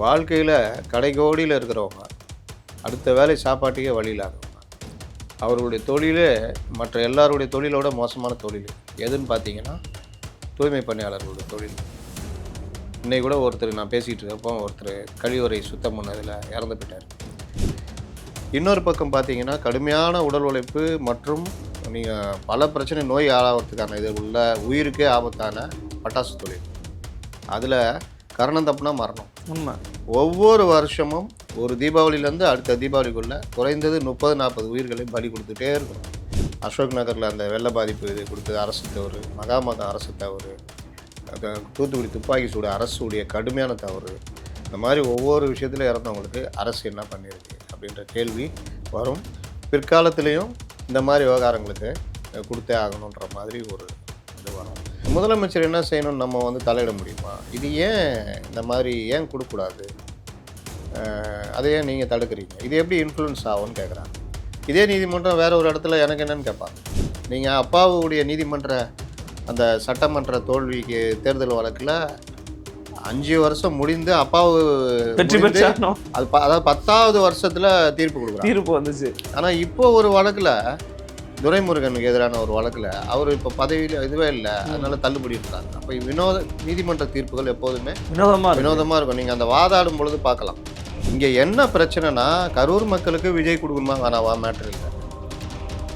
வாழ்க்கையில் கடைக்கோடியில் இருக்கிறவங்க அடுத்த வேலை சாப்பாட்டுக்கே வழி இல்லாதவங்க, அவர்களுடைய தொழிலே மற்ற எல்லாருடைய தொழிலோட மோசமான தொழில் எதுன்னு பார்த்தீங்கன்னா தூய்மை பணியாளர்களுடைய தொழில். இன்னைக்கு கூட ஒருத்தர் நான் பேசிகிட்டு இருக்கப்போ ஒருத்தர் கழிவறை சுத்தம் பண்ணதில் இறந்து போயிட்டார். இன்னொரு பக்கம் பார்த்தீங்கன்னா கடுமையான உடல் உழைப்பு மற்றும் நீங்கள் பல பிரச்சனை நோய் ஆளாகிறதுக்கான இது உள்ள உயிருக்கே ஆபத்தான பட்டாசு தொழில். அதில் கரணம் தப்புனா மரணம். உண்மை. ஒவ்வொரு வருஷமும் ஒரு தீபாவளியிலேருந்து அடுத்த தீபாவளிக்குள்ளே குறைந்தது 30-40 உயிர்களை பலி கொடுத்துட்டே இருக்கணும். அசோக் நகரில் அந்த வெள்ள பாதிப்பு இது கொடுத்தது அரசு தவறு, மகாமகம் அரசு தவறு, தூத்துக்குடி துப்பாக்கி சூடு அரசுடைய கடுமையான தவறு. இந்த மாதிரி ஒவ்வொரு விஷயத்தில் இறந்தவங்களுக்கு அரசு என்ன பண்ணியிருக்கு அப்படின்ற கேள்வி வரும். பிற்காலத்திலையும் இந்த மாதிரி விவகாரங்களுக்கு கொடுத்தே ஆகணுன்ற மாதிரி ஒரு இது வரும். முதலமைச்சர் என்ன செய்யணும்னு நம்ம தலையிட முடியுமா? இது ஏன் இந்த மாதிரி ஏன் கொடுக்கக்கூடாது, அதை ஏன் நீங்கள் தடுக்கிறீங்க, இது எப்படி இன்ஃப்ளூயன்ஸ் ஆகும்னு கேட்குறாங்க. இதே நீதிமன்றம் வேறு ஒரு இடத்துல எனக்கு என்னன்னு கேட்பாங்க. நீங்கள் அப்பாவுடைய நீதிமன்ற அந்த சட்டமன்ற தோல்விக்கு தேர்தல் வழக்கில் 5 வருஷம் முடிந்து அப்பாவு வெற்றி பெற்று அது அதாவது 10வது வருஷத்தில் தீர்ப்பு வந்துச்சு. ஆனால் இப்போ ஒரு வழக்கில் துரைமுருகனுக்கு எதிரான ஒரு வழக்கில் அவர் இப்போ பதவியில் இதுவே இல்லை, அதனால தள்ளுபடி இருக்காங்க. அப்போ நீதிமன்ற தீர்ப்புகள் எப்போதுமே வினோதமாக இருக்கும். நீங்கள் அந்த வாதாடும் பொழுது பார்க்கலாம். இங்கே என்ன பிரச்சனைனா கரூர் மக்களுக்கு விஜய் கொடுக்கணுமா வேணாவா மேட்ரு இல்லை.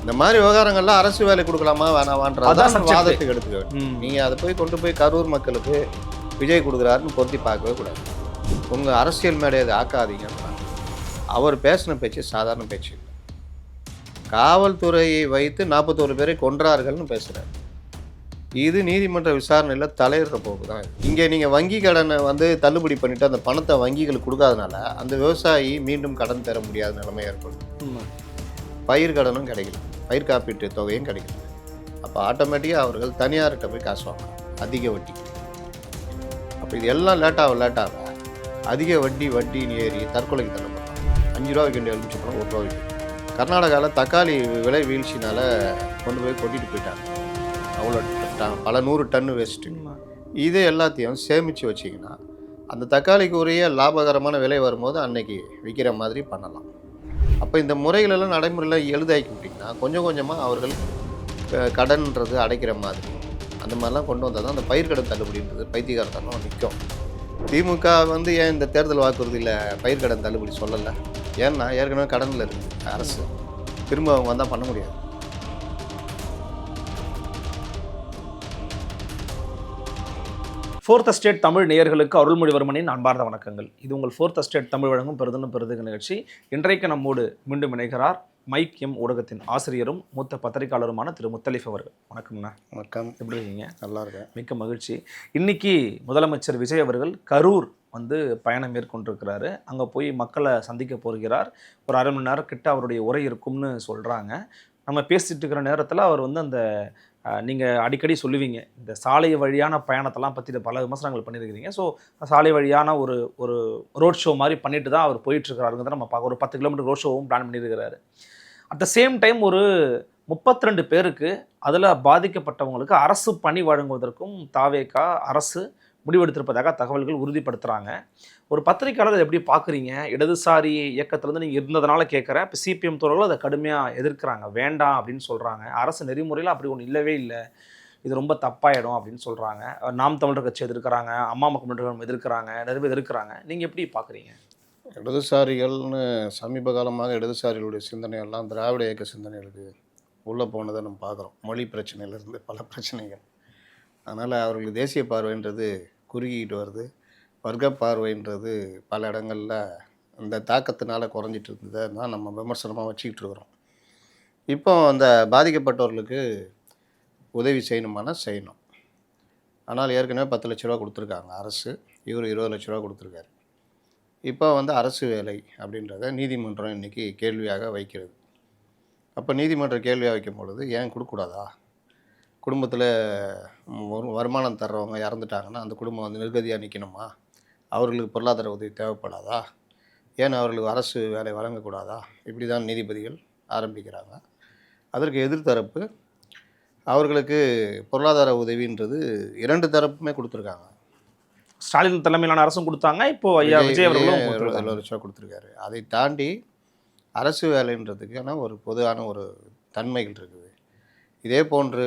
இந்த மாதிரி விவகாரங்கள்லாம் அரசு வேலை கொடுக்கலாமா வேணாவான்றதான் வாதத்துக்கு எடுத்துக்க. நீங்கள் அதை கொண்டு போய் கரூர் மக்களுக்கு விஜய் கொடுக்குறாருன்னு பொருத்தி பார்க்கவே கூடாது. உங்கள் அரசியல் மேடை அதை ஆக்காதீங்கன்னா. அவர் பேசின பேச்சு சாதாரண பேச்சு. காவல்துறையை வைத்து 41 பேரை கொன்றார்கள்னு பேசுகிறார். இது நீதிமன்ற விசாரணையில் தலையிடுற போக்கு தான். இங்கே நீங்கள் வங்கி கடனை தள்ளுபடி பண்ணிவிட்டு அந்த பணத்தை வங்கிகளுக்கு கொடுக்காதனால அந்த விவசாயி மீண்டும் கடன் பெற முடியாத நிலைமை ஏற்படும். பயிர் கடனும் கிடைக்கல, பயிர் காப்பீட்டு தொகையும் கிடைக்கல. அப்போ ஆட்டோமேட்டிக்காக அவர்கள் தனியார்கிட்ட போய் காசு வாங்கலாம் அதிக வட்டி. அப்போ இது எல்லாம் லேட்டாக அதிக வட்டின்னு ஏறி தற்கொலைக்கு தள்ளப்படுறாங்க. 5 ரூபா வைக்க வேண்டிய எலுமிச்சம்பழம் 1 ரூபா வைக்கும். கர்நாடகாவில் தக்காளி விலை வீழ்ச்சினால் கொண்டு போய் கொட்டிட்டு போயிட்டாங்க. அவ்வளோ பல 100 டன்னு வேஸ்ட்டு. இது எல்லாத்தையும் சேமித்து வச்சிங்கன்னா அந்த தக்காளிக்கு உரிய லாபகரமான விலை வரும்போது அன்னைக்கு விற்கிற மாதிரி பண்ணலாம். அப்போ இந்த முறைகளெல்லாம் நடைமுறையில் எழுதாக்கி விட்டிங்கன்னா கொஞ்சம் கொஞ்சமாக அவர்கள் கடன்ன்றது அடைக்கிற மாதிரி அந்த மாதிரிலாம் கொண்டு வந்தால் தான் அந்த பயிர் கடன் தள்ளுபடின்றது பைத்தியகாரத்தனம் நிற்கும். திமுக ஏன் இந்த தேர்தல் வாக்குறுதியில் பயிர் கடன் தள்ளுபடி சொல்லலை? ஏன்னா ஏற்கனவே கடனில் இருக்குது அரசு, திரும்ப அவங்க வந்தால் பண்ண முடியாது. ஃபோர்த் எஸ்டேட் தமிழ் நேயர்களுக்கு அருள்மொழிவர்மனின் அன்பார்ந்த வணக்கங்கள். இது உங்கள் ஃபோர்த் எஸ்டேட் தமிழ் வழங்கும் பெருதனும் பெருதுக நிகழ்ச்சி. இன்றைக்கு நம்மோடு மீண்டும் இணைகிறார் மைக் எம் ஊடகத்தின் ஆசிரியரும் மூத்த பத்திரிகையாளருமான திரு முத்தலீஃப் அவர்கள். வணக்கம்ண்ணா. வணக்கம். எப்படி இருக்கீங்க? நல்லா இருக்கேன். மிக்க மகிழ்ச்சி. இன்னைக்கு முதலமைச்சர் விஜய் அவர்கள் கரூர் பயணம் மேற்கொண்டிருக்கிறாரு. அங்கே போய் மக்களை சந்திக்க போகிறார். ஒரு 1/2 மணி நேரம் கிட்ட அவருடைய உரை இருக்கும்னு சொல்கிறாங்க. நம்ம பேசிட்டு இருக்கிற நேரத்தில் அவர் அந்த நீங்கள் அடிக்கடி சொல்லுவீங்க இந்த சாலை வழியான பயணத்தெல்லாம் பற்றி பல விமர்சனங்கள் பண்ணியிருக்கிறீங்க. ஸோ சாலை வழியான ஒரு ரோட் ஷோ மாதிரி பண்ணிட்டு தான் அவர் போயிட்டுருக்கிறாருங்கிறத நம்ம பார்க்க. ஒரு 10 கிலோமீட்டர் ரோட் ஷோவும் பிளான் பண்ணியிருக்கிறாரு. அட் த சேம் டைம் ஒரு 32 பேருக்கு அதில் பாதிக்கப்பட்டவங்களுக்கு அரசு பணி வழங்குவதற்கும் தாவேகா அரசு முடிவெடுத்திருப்பதாக தகவல்கள் உறுதிப்படுத்துகிறாங்க. ஒரு பத்திரிகையாளர் எப்படி பார்க்குறீங்க? இடதுசாரி இயக்கத்திலேருந்து நீங்கள் இருந்ததுனால கேட்குறேன். இப்போ சிபிஎம் தோழர்கள் அதை கடுமையாக எதிர்க்கிறாங்க, வேண்டாம் அப்படின்னு சொல்கிறாங்க. அரசு நெறிமுறையில் அப்படி ஒன்று இல்லவே இல்லை, இது ரொம்ப தப்பாயிடும் அப்படின்னு சொல்கிறாங்க. நாம் தமிழர் கட்சி எதிர்க்கிறாங்க, அம்மா மக்கள் முன்னேற்ற எதிர்க்கிறாங்க, நிறைய பேர் எதிர்க்கிறாங்க. நீங்கள் எப்படி பார்க்குறீங்க? இடதுசாரிகள்னு சமீப காலமாக இடதுசாரிகளுடைய சிந்தனையெல்லாம் திராவிட இயக்க சிந்தனைகளுக்கு உள்ளே போனதை நம்ம பார்க்குறோம். மொழி பிரச்சனையிலேருந்து பல பிரச்சனைகள். அதனால் அவர்களுக்கு தேசிய பார்வைன்றது குறுகிக்கிட்டு வருது. வர்க்க பார்வைன்றது பல இடங்களில் இந்த தாக்கத்தினால் குறைஞ்சிட்டு இருந்ததை தான் நம்ம விமர்சனமாக வச்சுக்கிட்டு இருக்கிறோம். இப்போ அந்த பாதிக்கப்பட்டவர்களுக்கு உதவி செய்யணுமானா செய்யணும். ஆனால் ஏற்கனவே 10 லட்ச ரூபா கொடுத்துருக்காங்க அரசு, இவர் 20 லட்ச ரூபா கொடுத்துருக்காரு. இப்போ அரசு வேலை அப்படின்றத நீதிமன்றம் இன்றைக்கி கேள்வியாக வைக்கிறது. அப்போ நீதிமன்றம் கேள்வியாக வைக்கும் பொழுது ஏன் கொடுக்கக்கூடாதா? குடும்பத்தில் வருமானம் தர்றவங்க இறந்துட்டாங்கன்னா அந்த குடும்பம் நிர்கதியாக நிற்கணுமா? அவர்களுக்கு பொருளாதார உதவி தேவைப்படாதா? ஏன் அவர்களுக்கு அரசு வேலை வழங்கக்கூடாதா? இப்படி தான் நீதிபதிகள் ஆரம்பிக்கிறாங்க. அதற்கு எதிர்த்தரப்பு அவர்களுக்கு பொருளாதார உதவின்றது 2 தரப்புமே கொடுத்துருக்காங்க. ஸ்டாலின் தலைமையிலான அரசும் கொடுத்தாங்க, இப்போ ஐயா விஜய் அவர்களும் கொடுத்திருக்காங்க. 7 லட்சம் கொடுத்துருக்காரு. அதை தாண்டி அரசு வேலைன்றதுக்கான ஒரு பொதுவான ஒரு தன்மைகள் இருக்குது. இதே போன்று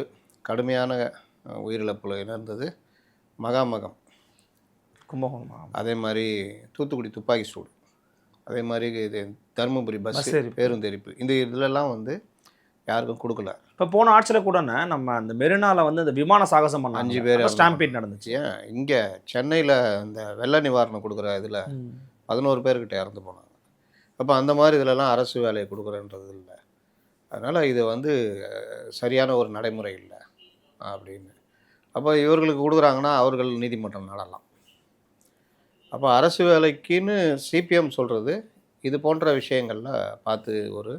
கடுமையான உயிரிழப்புல இழந்தது மகாமகம், கும்பகோணம், அதே மாதிரி தூத்துக்குடி துப்பாக்கி சூடு, அதே மாதிரி இது தருமபுரி பஸ் எரிப்பு. பேருந்து எரிப்பு, இந்த இதிலெல்லாம் வந்து யாருக்கும் கொடுக்கல. இப்போ போன ஆட்சியில் கூட நம்ம அந்த மெரினால வந்து இந்த விமான சாகசம் பண்ண 5 பேர் ஸ்டாம்பீட் நடந்துச்சு. ஏன் இங்கே சென்னையில் இந்த வெள்ள நிவாரணம் கொடுக்குற இதில் 11 பேர்கிட்ட இறந்து போனாங்க. அப்போ அந்த மாதிரி இதிலலாம் அரசு வேலையை கொடுக்குறன்றது இல்லை. அதனால் இது வந்து சரியான ஒரு நடைமுறை இல்லை அப்படின்னு. அப்போ இவர்களுக்கு கொடுக்குறாங்கன்னா அவர்கள் நீதிமன்றம் நாடலாம். அப்போ அரசு வேலைக்குன்னு சிபிஎம் சொல்கிறது இது போன்ற விஷயங்களில் பார்த்து ஒரு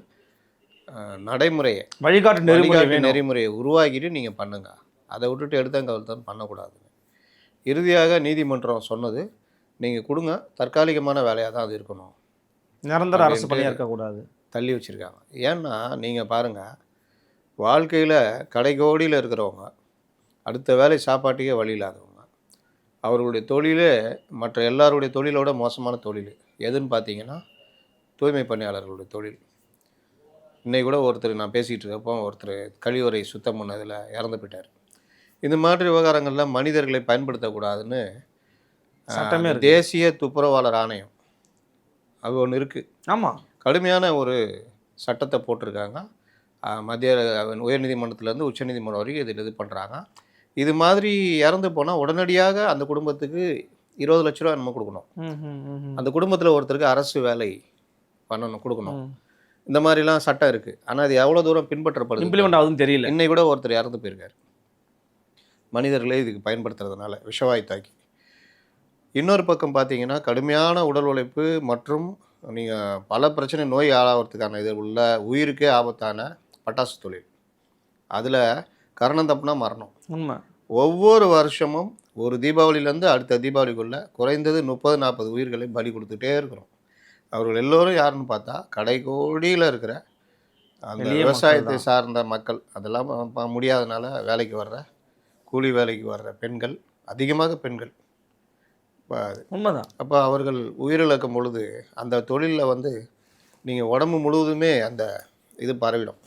நடைமுறையை வழிகாட்டு நெறிமுறையை உருவாக்கிட்டு நீங்கள் பண்ணுங்க. அதை விட்டுட்டு எடுத்தங்கவல்தான் பண்ணக்கூடாதுங்க. இறுதியாக நீதிமன்றம் சொன்னது நீங்கள் கொடுங்க, தற்காலிகமான வேலையாக தான் அது இருக்கணும், நிரந்தர அரசு பணியாக இருக்கக்கூடாது, தள்ளி வச்சுருக்காங்க. ஏன்னா நீங்கள் பாருங்கள், வாழ்க்கையில் கடைகோடியில் இருக்கிறவங்க, அடுத்த வேலை சாப்பாட்டுக்கே வழி இல்லாதவங்க, அவர்களுடைய தொழிலே மற்ற எல்லாருடைய தொழிலோட மோசமான தொழில் எதுன்னு பார்த்தீங்கன்னா தூய்மை பணியாளர்களுடைய தொழில். இன்னைக்கு கூட ஒருத்தர் நான் பேசிகிட்டு இருக்கப்போ ஒருத்தர் கழிவறை சுத்தம் பண்ணதில் இறந்து போயிட்டார். இந்த மாதிரி விவகாரங்கள்லாம் மனிதர்களை பயன்படுத்தக்கூடாதுன்னு சட்டமே தேசிய துப்புரவாளர் ஆணையம் அது ஒன்று இருக்குது. ஆமாம், கடுமையான ஒரு சட்டத்தை போட்டிருக்காங்க. மத்திய உயர்நீதிமன்றத்துலேருந்து உச்சநீதிமன்றம் வரைக்கும் இதில் இது பண்ணுறாங்க. இது மாதிரி இறந்து போனால் உடனடியாக அந்த குடும்பத்துக்கு 20 லட்ச ரூபா நம்ம கொடுக்கணும். அந்த குடும்பத்தில் ஒருத்தருக்கு அரசு வேலை பண்ணணும், கொடுக்கணும். இந்த மாதிரிலாம் சட்டம் இருக்குது. ஆனால் அது எவ்வளோ தூரம் பின்பற்றப்படுது, இம்ப்ளிமெண்ட் ஆகுதுன்னு தெரியல. இன்னைக்கு கூட ஒருத்தர் இறந்து போயிருக்காரு, மனிதர்களே இதுக்கு பயன்படுத்துறதுனால விஷவாயு தாக்கி. இன்னொரு பக்கம் பார்த்தீங்கன்னா கடுமையான உடல் உழைப்பு மற்றும் நீங்கள் பல பிரச்சனை நோய் ஆளாகிறதுக்கான இது உள்ள உயிருக்கே ஆபத்தான பட்டாசு தொழில், அதில் கரணம் தப்புனா மரணம். உண்மை. ஒவ்வொரு வருஷமும் ஒரு தீபாவளியிலேருந்து அடுத்த தீபாவளிக்குள்ளே குறைந்தது 30-40 உயிர்களை பலி கொடுத்துட்டே இருக்கிறோம். அவர்கள் எல்லோரும் யாருன்னு பார்த்தா கடைகோடியில் இருக்கிற அந்த விவசாயத்தை சார்ந்த மக்கள். அதெல்லாம் முடியாதனால வேலைக்கு வர்ற, கூலி வேலைக்கு வர்ற பெண்கள், அதிகமாக பெண்கள். உண்மைதான். அப்போ அவர்கள் உயிரிழக்கும் பொழுது அந்த தொழிலில் வந்து நீங்கள் உடம்பு முழுவதுமே அந்த இது பரவிடும்.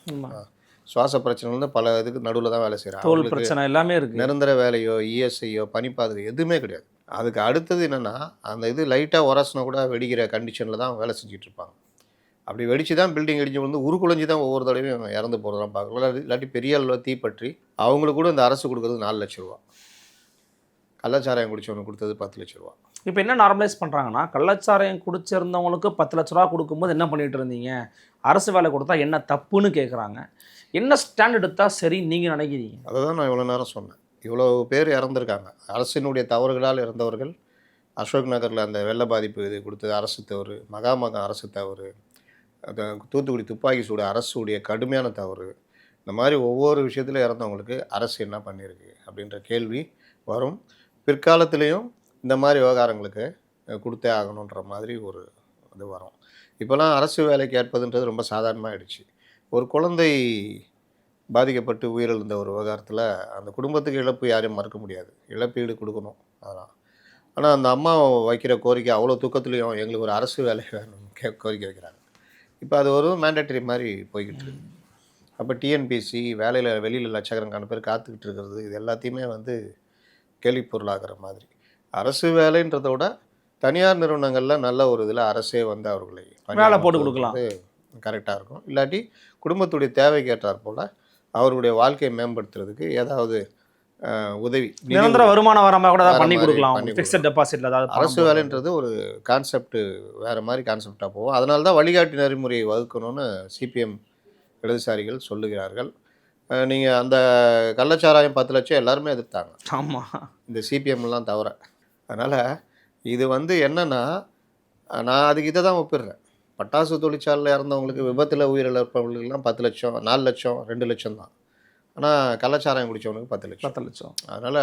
சுவாச பிரச்சனைலேருந்து பல இதுக்கு நடுவில் தான் வேலை செய்கிறாங்க. தோல் பிரச்சனை எல்லாமே இருக்குது. நிரந்தர வேலையோ இஎஸ்ஐயோ பனிப்பாதுகை எதுவுமே கிடையாது. அதுக்கு அடுத்தது என்னென்னா அந்த இது லைட்டாக உரசினா கூட வெடிக்கிற கண்டிஷனில் தான் வேலை செஞ்சுட்டு இருப்பாங்க. அப்படி வெடிச்சு தான் பில்டிங் இடிஞ்சு வந்து உருக்குலைஞ்சி தான் ஒவ்வொரு தடவையும் இறந்து போகிறதெல்லாம் பார்க்கலாம். இல்லாட்டி பெரிய அளவில் தீப்பற்றி அவங்களுக்கு கூட இந்த அரசு கொடுக்குறது 4 லட்ச ரூபா, கள்ளச்சாராயம் குடிச்சவனுக்கு கொடுத்தது 10 லட்ச ரூபா. இப்போ என்ன நார்மலைஸ் பண்ணுறாங்கன்னா, கள்ளச்சாராயம் குடிச்சிருந்தவங்களுக்கு 10 லட்ச ரூபா கொடுக்கும்போது என்ன பண்ணிட்டு இருந்தீங்க, அரசு வேலை கொடுத்தா என்ன தப்புன்னு கேட்குறாங்க. என்ன ஸ்டாண்ட் எடுத்தால் சரி நீங்கள் நினைக்கிறீங்க? அதை தான் நான் இவ்வளோ நேரம் சொன்னேன். இவ்வளோ பேர் இறந்துருக்காங்க, அரசினுடைய தவறுகளால் இறந்தவர்கள். அசோக் நகரில் அந்த வெள்ள பாதிப்பு இது கொடுத்தது அரசு தவறு, மகாமகம் அரசு தவறு, தூத்துக்குடி துப்பாக்கி சூடு அரசுடைய கடுமையான தவறு. இந்த மாதிரி ஒவ்வொரு விஷயத்தில் இறந்தவங்களுக்கு அரசு என்ன பண்ணியிருக்கு அப்படின்ற கேள்வி வரும். பிற்காலத்திலையும் இந்த மாதிரி விவகாரங்களுக்கு கொடுத்தே ஆகணுன்ற மாதிரி ஒரு இது வரும். இப்போலாம் அரசு வேலை கேட்பதுன்றது ரொம்ப சாதாரணமாகிடுச்சு. ஒரு குழந்தை பாதிக்கப்பட்டு உயிரிழந்த ஒரு விவகாரத்தில் அந்த குடும்பத்துக்கு இழப்பு யாரையும் மறுக்க முடியாது, இழப்பீடு கொடுக்கணும். அதெல்லாம் ஆனால் அந்த அம்மா வைக்கிற கோரிக்கை அவ்வளோ தூக்கத்துலேயும் எங்களுக்கு ஒரு அரசு வேலை வேணும் கோரிக்கை வைக்கிறாங்க. இப்போ அது ஒரு மேண்டேட்டரி மாதிரி போய்கிட்டு இருக்கு. அப்போ டிஎன்பிசி வேலையில் வெளியில் லட்சக்கணக்கான பேர் காத்துக்கிட்டு இருக்கிறது, இது எல்லாத்தையுமே வந்து கேள்வி பொருளாகிற மாதிரி. அரசு வேலைன்றதை விட தனியார் நிறுவனங்களில் நல்ல ஒரு இதில் அரசே வந்து அவர்களை வேலை போட்டு கொடுக்கலாம், கரெக்டாக இருக்கும். இல்லாட்டி குடும்பத்துடைய தேவைக்கு ஏற்றாற் போல் அவர்களுடைய வாழ்க்கையை மேம்படுத்துறதுக்கு ஏதாவது உதவி, நிரந்தர வருமானம் வர மாதிரி கூட பண்ணி கொடுக்கலாம். ஃபிக்ஸட் டெபாசிட்ல ஏதாவது. அரசு வேலைன்றது ஒரு கான்செப்ட் வேறு மாதிரி கான்செப்டாக போகும். அதனால தான் வழிகாட்டி நெறிமுறையை வகுக்கணும்னு சிபிஎம் இடதுசாரிகள் சொல்லுகிறார்கள். நீங்கள் அந்த கள்ளச்சாராயம் 10 லட்சம் எல்லாருமே எதிர்த்தாங்க. ஆமாம், இந்த சிபிஎம்லாம் தவிர. அதனால் இது வந்து என்னென்னா, நான் அதுக்கு இதை தான் ஒப்பிடுறேன். பட்டாசு தொழிற்சாலையில் இறந்தவங்களுக்கு, விபத்தில் உயிரிழப்பவர்களுக்கெல்லாம் 10 லட்சம், 4 லட்சம், 2 லட்சம் தான். ஆனால் கள்ளச்சாராயம் குடித்தவனுக்கு 10 லட்சம். அதனால்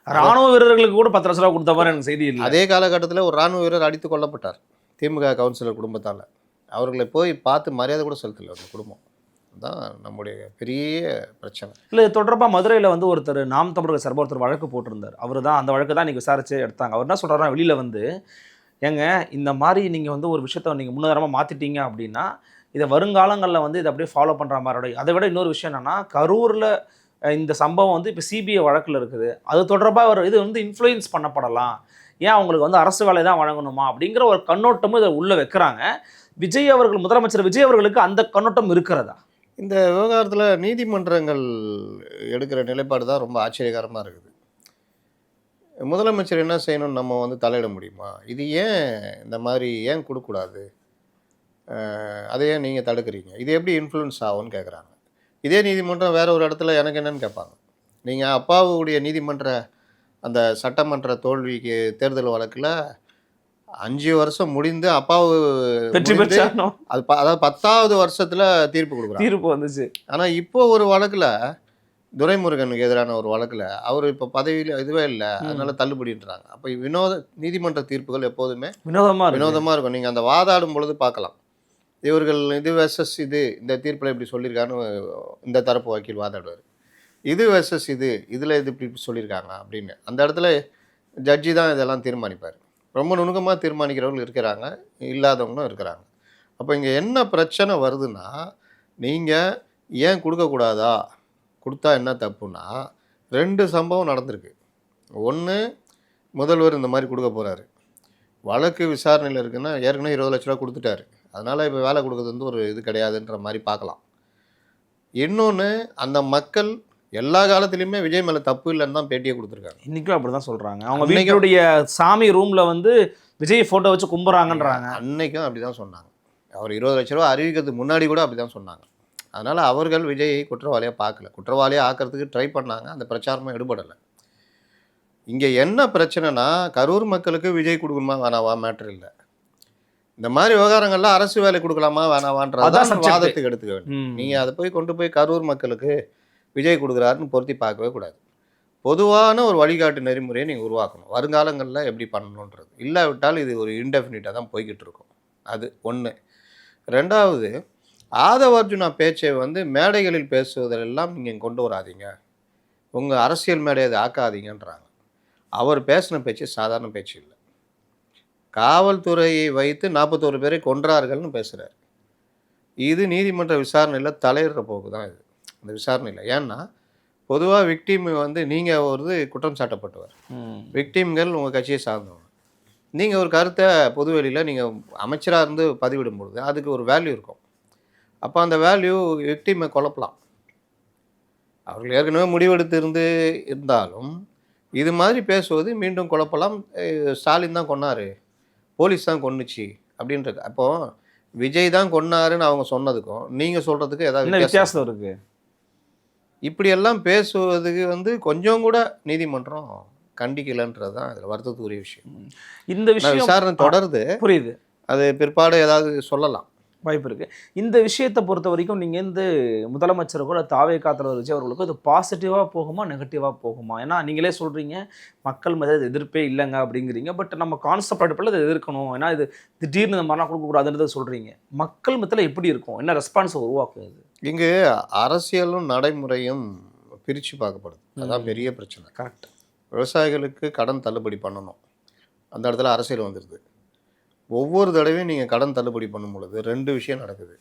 ராணுவ வீரர்களுக்கு கூட 10 லட்ச ரூபா கொடுத்த மாதிரி எனக்கு செய்தி இல்லை. அதே காலகட்டத்தில் ஒரு ராணுவ வீரர் அடித்து கொல்லப்பட்டார் திமுக கவுன்சிலர் குடும்பத்தால். அவர்களை போய் பார்த்து மரியாதை கூட செலுத்தலை அந்த குடும்பம். தான் நம்முடைய பெரிய பிரச்சனை. இல்லை, இது தொடர்பாக மதுரையில் வந்து ஒருத்தர் நாம் தமிழர் சார்பாக ஒருத்தர் வழக்கு போட்டிருந்தார். அவர் தான் அந்த வழக்கு தான் இன்றைக்கி விசாரித்து எடுத்தாங்க. அவர் என்ன சொல்கிறாருன்னா, வெளியில் வந்து ஏங்க இந்த மாதிரி நீங்கள் வந்து ஒரு விஷயத்த நீங்கள் முன்னேறமாக மாற்றிட்டீங்க அப்படின்னா இதை வருங்காலங்களில் வந்து இதை அப்படியே ஃபாலோ பண்ணுற மாதிரி. அதை விட இன்னொரு விஷயம் என்னென்னா, கரூரில் இந்த சம்பவம் வந்து இப்போ சிபிஐ வழக்கில் இருக்குது. அது தொடர்பாக ஒரு இது வந்து இன்ஃப்ளூயன்ஸ் பண்ணப்படலாம், ஏன் அவங்களுக்கு வந்து அரசு வேலை தான் வழங்கணுமா அப்படிங்கிற ஒரு கண்ணோட்டமும் இதை உள்ளே வைக்கிறாங்க. விஜய் அவர்கள், முதலமைச்சர் விஜய் அவர்களுக்கு அந்த கண்ணோட்டம் இருக்கிறதா? இந்த விவகாரத்தில் நீதிமன்றங்கள் எடுக்கிற நிலைப்பாடு தான் ரொம்ப ஆச்சரியகரமாக இருக்குது. முதலமைச்சர் என்ன செய்யணும்னு நம்ம வந்து தலையிட முடியுமா? இது ஏன் இந்த மாதிரி ஏன் கொடுக்கக்கூடாது, அதை ஏன் நீங்கள் தடுக்கிறீங்க, இது எப்படி இன்ஃப்ளூயன்ஸ் ஆகும்னு கேட்குறாங்க. இதே நீதிமன்றம் வேற ஒரு இடத்துல எனக்கு என்னன்னு கேட்பாங்க. நீங்கள் அப்பாவுடைய நீதிமன்ற அந்த சட்டமன்ற தோல்விக்கு தேர்தல் வழக்கில் 5 வருஷம் முடிந்து அப்பாவு வெற்றி பெற்றானோ அது அதாவது 10வது வருஷத்தில் தீர்ப்பு கொடுக்குறாங்க. தீர்ப்பு வந்துச்சு. ஆனால் இப்போ ஒரு வழக்கில், துரைமுருகனுக்கு எதிரான ஒரு வழக்கில் அவர் இப்போ பதவியில் இதுவே இல்லை, அதனால தள்ளுபடின்றாங்க. அப்போ நீதிமன்ற தீர்ப்புகள் எப்போதுமே வினோதமாக இருக்கும். நீங்கள் அந்த வாதாடும் பொழுது பார்க்கலாம், இவர்கள் இது வெர்சஸ் இது, இந்த தீர்ப்பில் இப்படி சொல்லியிருக்கான்னு இந்த தரப்பு வக்கீல் வாதாடுவார். இது வெர்சஸ் இது, இதில் இது இப்படி சொல்லியிருக்காங்க அப்படின்னு. அந்த இடத்துல ஜட்ஜி தான் இதெல்லாம் தீர்மானிப்பார். ரொம்ப நுணுக்கமாக தீர்மானிக்கிறவங்க இருக்கிறாங்க, இல்லாதவங்களும் இருக்கிறாங்க. அப்போ இங்கே என்ன பிரச்சனை வருதுன்னா, நீங்கள் ஏன் கொடுக்கக்கூடாதா, கொடுத்தா என்ன தப்புன்னா, 2 சம்பவம் நடந்திருக்கு. ஒன்று, முதல்வர் இந்த மாதிரி கொடுக்க போகிறாரு, வழக்கு விசாரணையில் இருக்குன்னா ஏற்கனவே 20 லட்ச ரூபா கொடுத்துட்டாரு, அதனால் இப்போ வேலை கொடுக்குறது வந்து ஒரு இது கிடையாதுன்ற மாதிரி பார்க்கலாம். இன்னொன்று, அந்த மக்கள் எல்லா காலத்துலேயுமே விஜய் மேலே தப்பு இல்லைன்னு தான் பேட்டியை கொடுத்துருக்காங்க. இன்றைக்கும் அப்படி தான் சொல்கிறாங்க. அவங்க வீட்டுடைய சாமி ரூமில் வந்து விஜய் ஃபோட்டோ வச்சு கும்புறாங்கன்றாங்க. அன்னைக்கும் அப்படி தான் சொன்னாங்க. அவர் 20 லட்ச ரூபா அறிவிக்கிறதுக்கு முன்னாடி கூட அப்படி தான் சொன்னாங்க. அதனால் அவர்கள் விஜயை குற்றவாளியாக பார்க்கல, குற்றவாளியாக ஆக்கிறதுக்கு ட்ரை பண்ணாங்க, அந்த பிரச்சாரமும் எடுபடலை. இங்கே என்ன பிரச்சனைனா, கரூர் மக்களுக்கு விஜய் கொடுக்கணுமா வேணாவா மேட்ரு இல்லை. இந்த மாதிரி விவகாரங்கள்லாம் அரசு வேலை கொடுக்கலாமா வேணாவான்றதான் வாதத்துக்கு எடுத்துக்க வேண்டும். நீங்கள் அதை கொண்டு போய் கரூர் மக்களுக்கு விஜய் கொடுக்குறாருன்னு பொருத்தி பார்க்கவே கூடாது. பொதுவான ஒரு வழிகாட்டு நெறிமுறையை நீங்கள் உருவாக்கணும், வருங்காலங்களில் எப்படி பண்ணணுன்றது. இல்லாவிட்டால் இது ஒரு இன்டெஃபினிட்டாக தான் போய்கிட்டு இருக்கும். அது ஒன்று. ரெண்டாவது, ஆதவ அர்ஜுனா பேச்சை வந்து மேடைகளில் பேசுவதெல்லாம் நீங்கள் கொண்டு வராதீங்க, உங்கள் அரசியல் மேடை அதை ஆக்காதீங்கன்றாங்க. அவர் பேசின பேச்சு சாதாரண பேச்சு இல்லை. காவல்துறையை வைத்து 41 பேரை கொன்றார்கள்னு பேசுகிறார். இது நீதிமன்ற விசாரணையில் தலையிடுற போக்கு தான் இது, இந்த விசாரணையில். ஏன்னா பொதுவாக விக்டிம் வந்து நீங்கள் ஒரு குற்றம் சாட்டப்பட்டவர், விக்டிம்கள் உங்கள் கட்சியை சார்ந்தவங்க. நீங்கள் ஒரு கருத்தை பொதுவெளியில் நீங்கள் அமைச்சராக இருந்து பதிவிடும் பொழுது அதுக்கு ஒரு வேல்யூ இருக்கும். அப்போ அந்த வேல்யூ விக்டிமை குழப்பலாம். அவர்கள் ஏற்கனவே முடிவெடுத்து இருந்தாலும் இது மாதிரி பேசுவது மீண்டும் குழப்பலாம். ஸ்டாலின் தான் கொன்னார், போலீஸ் தான் கொன்னுச்சு அப்படின்றது. அப்போது விஜய் தான் கொன்னாருன்னு அவங்க சொன்னதுக்கும் நீங்கள் சொல்கிறதுக்கு ஏதாவது வித்தியாசம் இருக்குது. இப்படியெல்லாம் பேசுவதுக்கு வந்து கொஞ்சம் கூட நீதிமன்றம் கண்டிக்கலைன்றது தான் இதில் வருத்தத்துக்குரிய விஷயம். இந்த விஷயம் விசாரணை தொடருது, புரியுது, அது பிற்பாடு ஏதாவது சொல்லலாம், வாய்ப்பு இருக்குது. இந்த விஷயத்தை பொறுத்த வரைக்கும் நீங்கள் இந்த முதலமைச்சர் கூட தாவேகா தலைவர் விஜய் அவர்களுக்கு அது பாசிட்டிவாக போகுமா நெகட்டிவாக போகுமா? ஏன்னா நீங்களே சொல்கிறீங்க மக்கள் மத்தியில் எதிர்ப்பே இல்லைங்க அப்படிங்கிறீங்க. பட் நம்ம கான்செப்ட் அடிப்படையில் அதை எதிர்க்கணும், ஏன்னா இது திடீர்னு இந்த மாதிரிலாம் கொடுக்கக்கூடாதுன்றதை சொல்கிறீங்க. மக்கள் மத்தியில் எப்படி இருக்கும், என்ன ரெஸ்பான்ஸை உருவாக்குது? இங்கு அரசியலும் நடைமுறையும் பிரித்து பார்க்கப்படுது, அதான் பெரிய பிரச்சனை. கரெக்ட். விவசாயிகளுக்கு கடன் தள்ளுபடி பண்ணணும், அந்த இடத்துல அரசியல் வந்துடுது. ஒவ்வொரு தடவையும் நீங்கள் கடன் தள்ளுபடி பண்ணும் பொழுது 2 விஷயம் நடக்குது.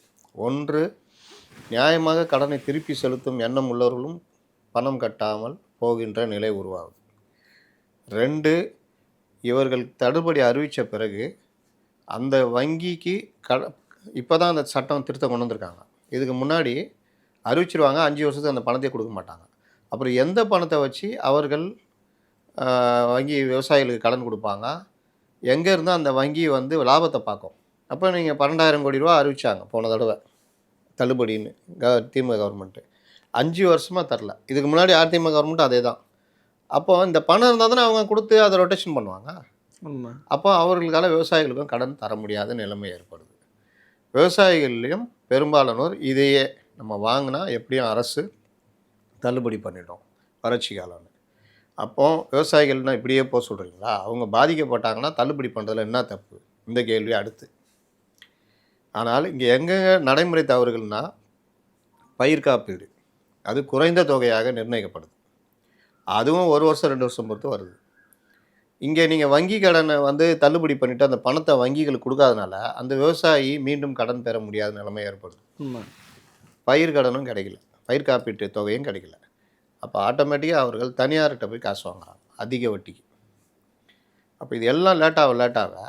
ஒன்று, நியாயமாக கடனை திருப்பி செலுத்தும் எண்ணம் உள்ளவர்களும் பணம் கட்டாமல் போகின்ற நிலை உருவாகுது. 2, இவர்கள் தள்ளுபடி அறிவித்த பிறகு அந்த வங்கிக்கு இப்போ தான் அந்த சட்டம் திருத்தம் கொண்டு வந்திருக்காங்க. இதுக்கு முன்னாடி அறிவிச்சிருவாங்க, 5 வருஷத்துக்கு அந்த பணத்தை கொடுக்க மாட்டாங்க. அப்புறம் எந்த பணத்தை வச்சு அவர்கள் வங்கி விவசாயிகளுக்கு கடன் கொடுப்பாங்க, எங்கே இருந்தால் அந்த வங்கி வந்து லாபத்தை பார்க்கும். அப்போ நீங்கள் 12,000 கோடி ரூபா அறிவிச்சாங்க போன தடவை தள்ளுபடின்னு திமுக கவர்மெண்ட்டு. 5 வருஷமாக தரல. இதுக்கு முன்னாடி அதிமுக கவர்மெண்ட்டு அதே தான். அப்போ இந்த பணம் இருந்தால் தானே அவங்க கொடுத்து அதை ரொட்டேஷன் பண்ணுவாங்க. அப்போ அவர்களுக்கால விவசாயிகளுக்கும் கடன் தர முடியாத நிலைமை ஏற்படுது. விவசாயிகள்லேயும் பெரும்பாலானோர் இதையே நம்ம வாங்கினா எப்படியும் அரசு தள்ளுபடி பண்ணிடும் வறட்சி காலம்னு. அப்போது விவசாயிகள்னால் இப்படியே போக சொல்கிறீங்களா, அவங்க பாதிக்கப்பட்டாங்கன்னா தள்ளுபடி பண்ணுறதுல என்ன தப்பு, இந்த கேள்வி அடுத்து. ஆனால் இங்கே எங்கே நடைமுறை தவறுகள்னால், பயிர் காப்பீடு அது குறைந்த தொகையாக நிர்ணயிக்கப்படுது. அதுவும் 1 வருஷம் 2 வருஷம் பொறுத்து வருது. இங்கே நீங்கள் வங்கி கடனை வந்து தள்ளுபடி பண்ணிவிட்டு அந்த பணத்தை வங்கிகளுக்கு கொடுக்காதனால அந்த விவசாயி மீண்டும் கடன் பெற முடியாத நிலைமை ஏற்படுது. பயிர் கடனும் கிடைக்கல, பயிர் காப்பீட்டு தொகையும் கிடைக்கல. அப்போ ஆட்டோமேட்டிக்காக அவர்கள் தனியார்கிட்ட போய் காசு வாங்குறாங்க அதிக வட்டிக்கு. அப்போ இது எல்லாம் லேட்டாக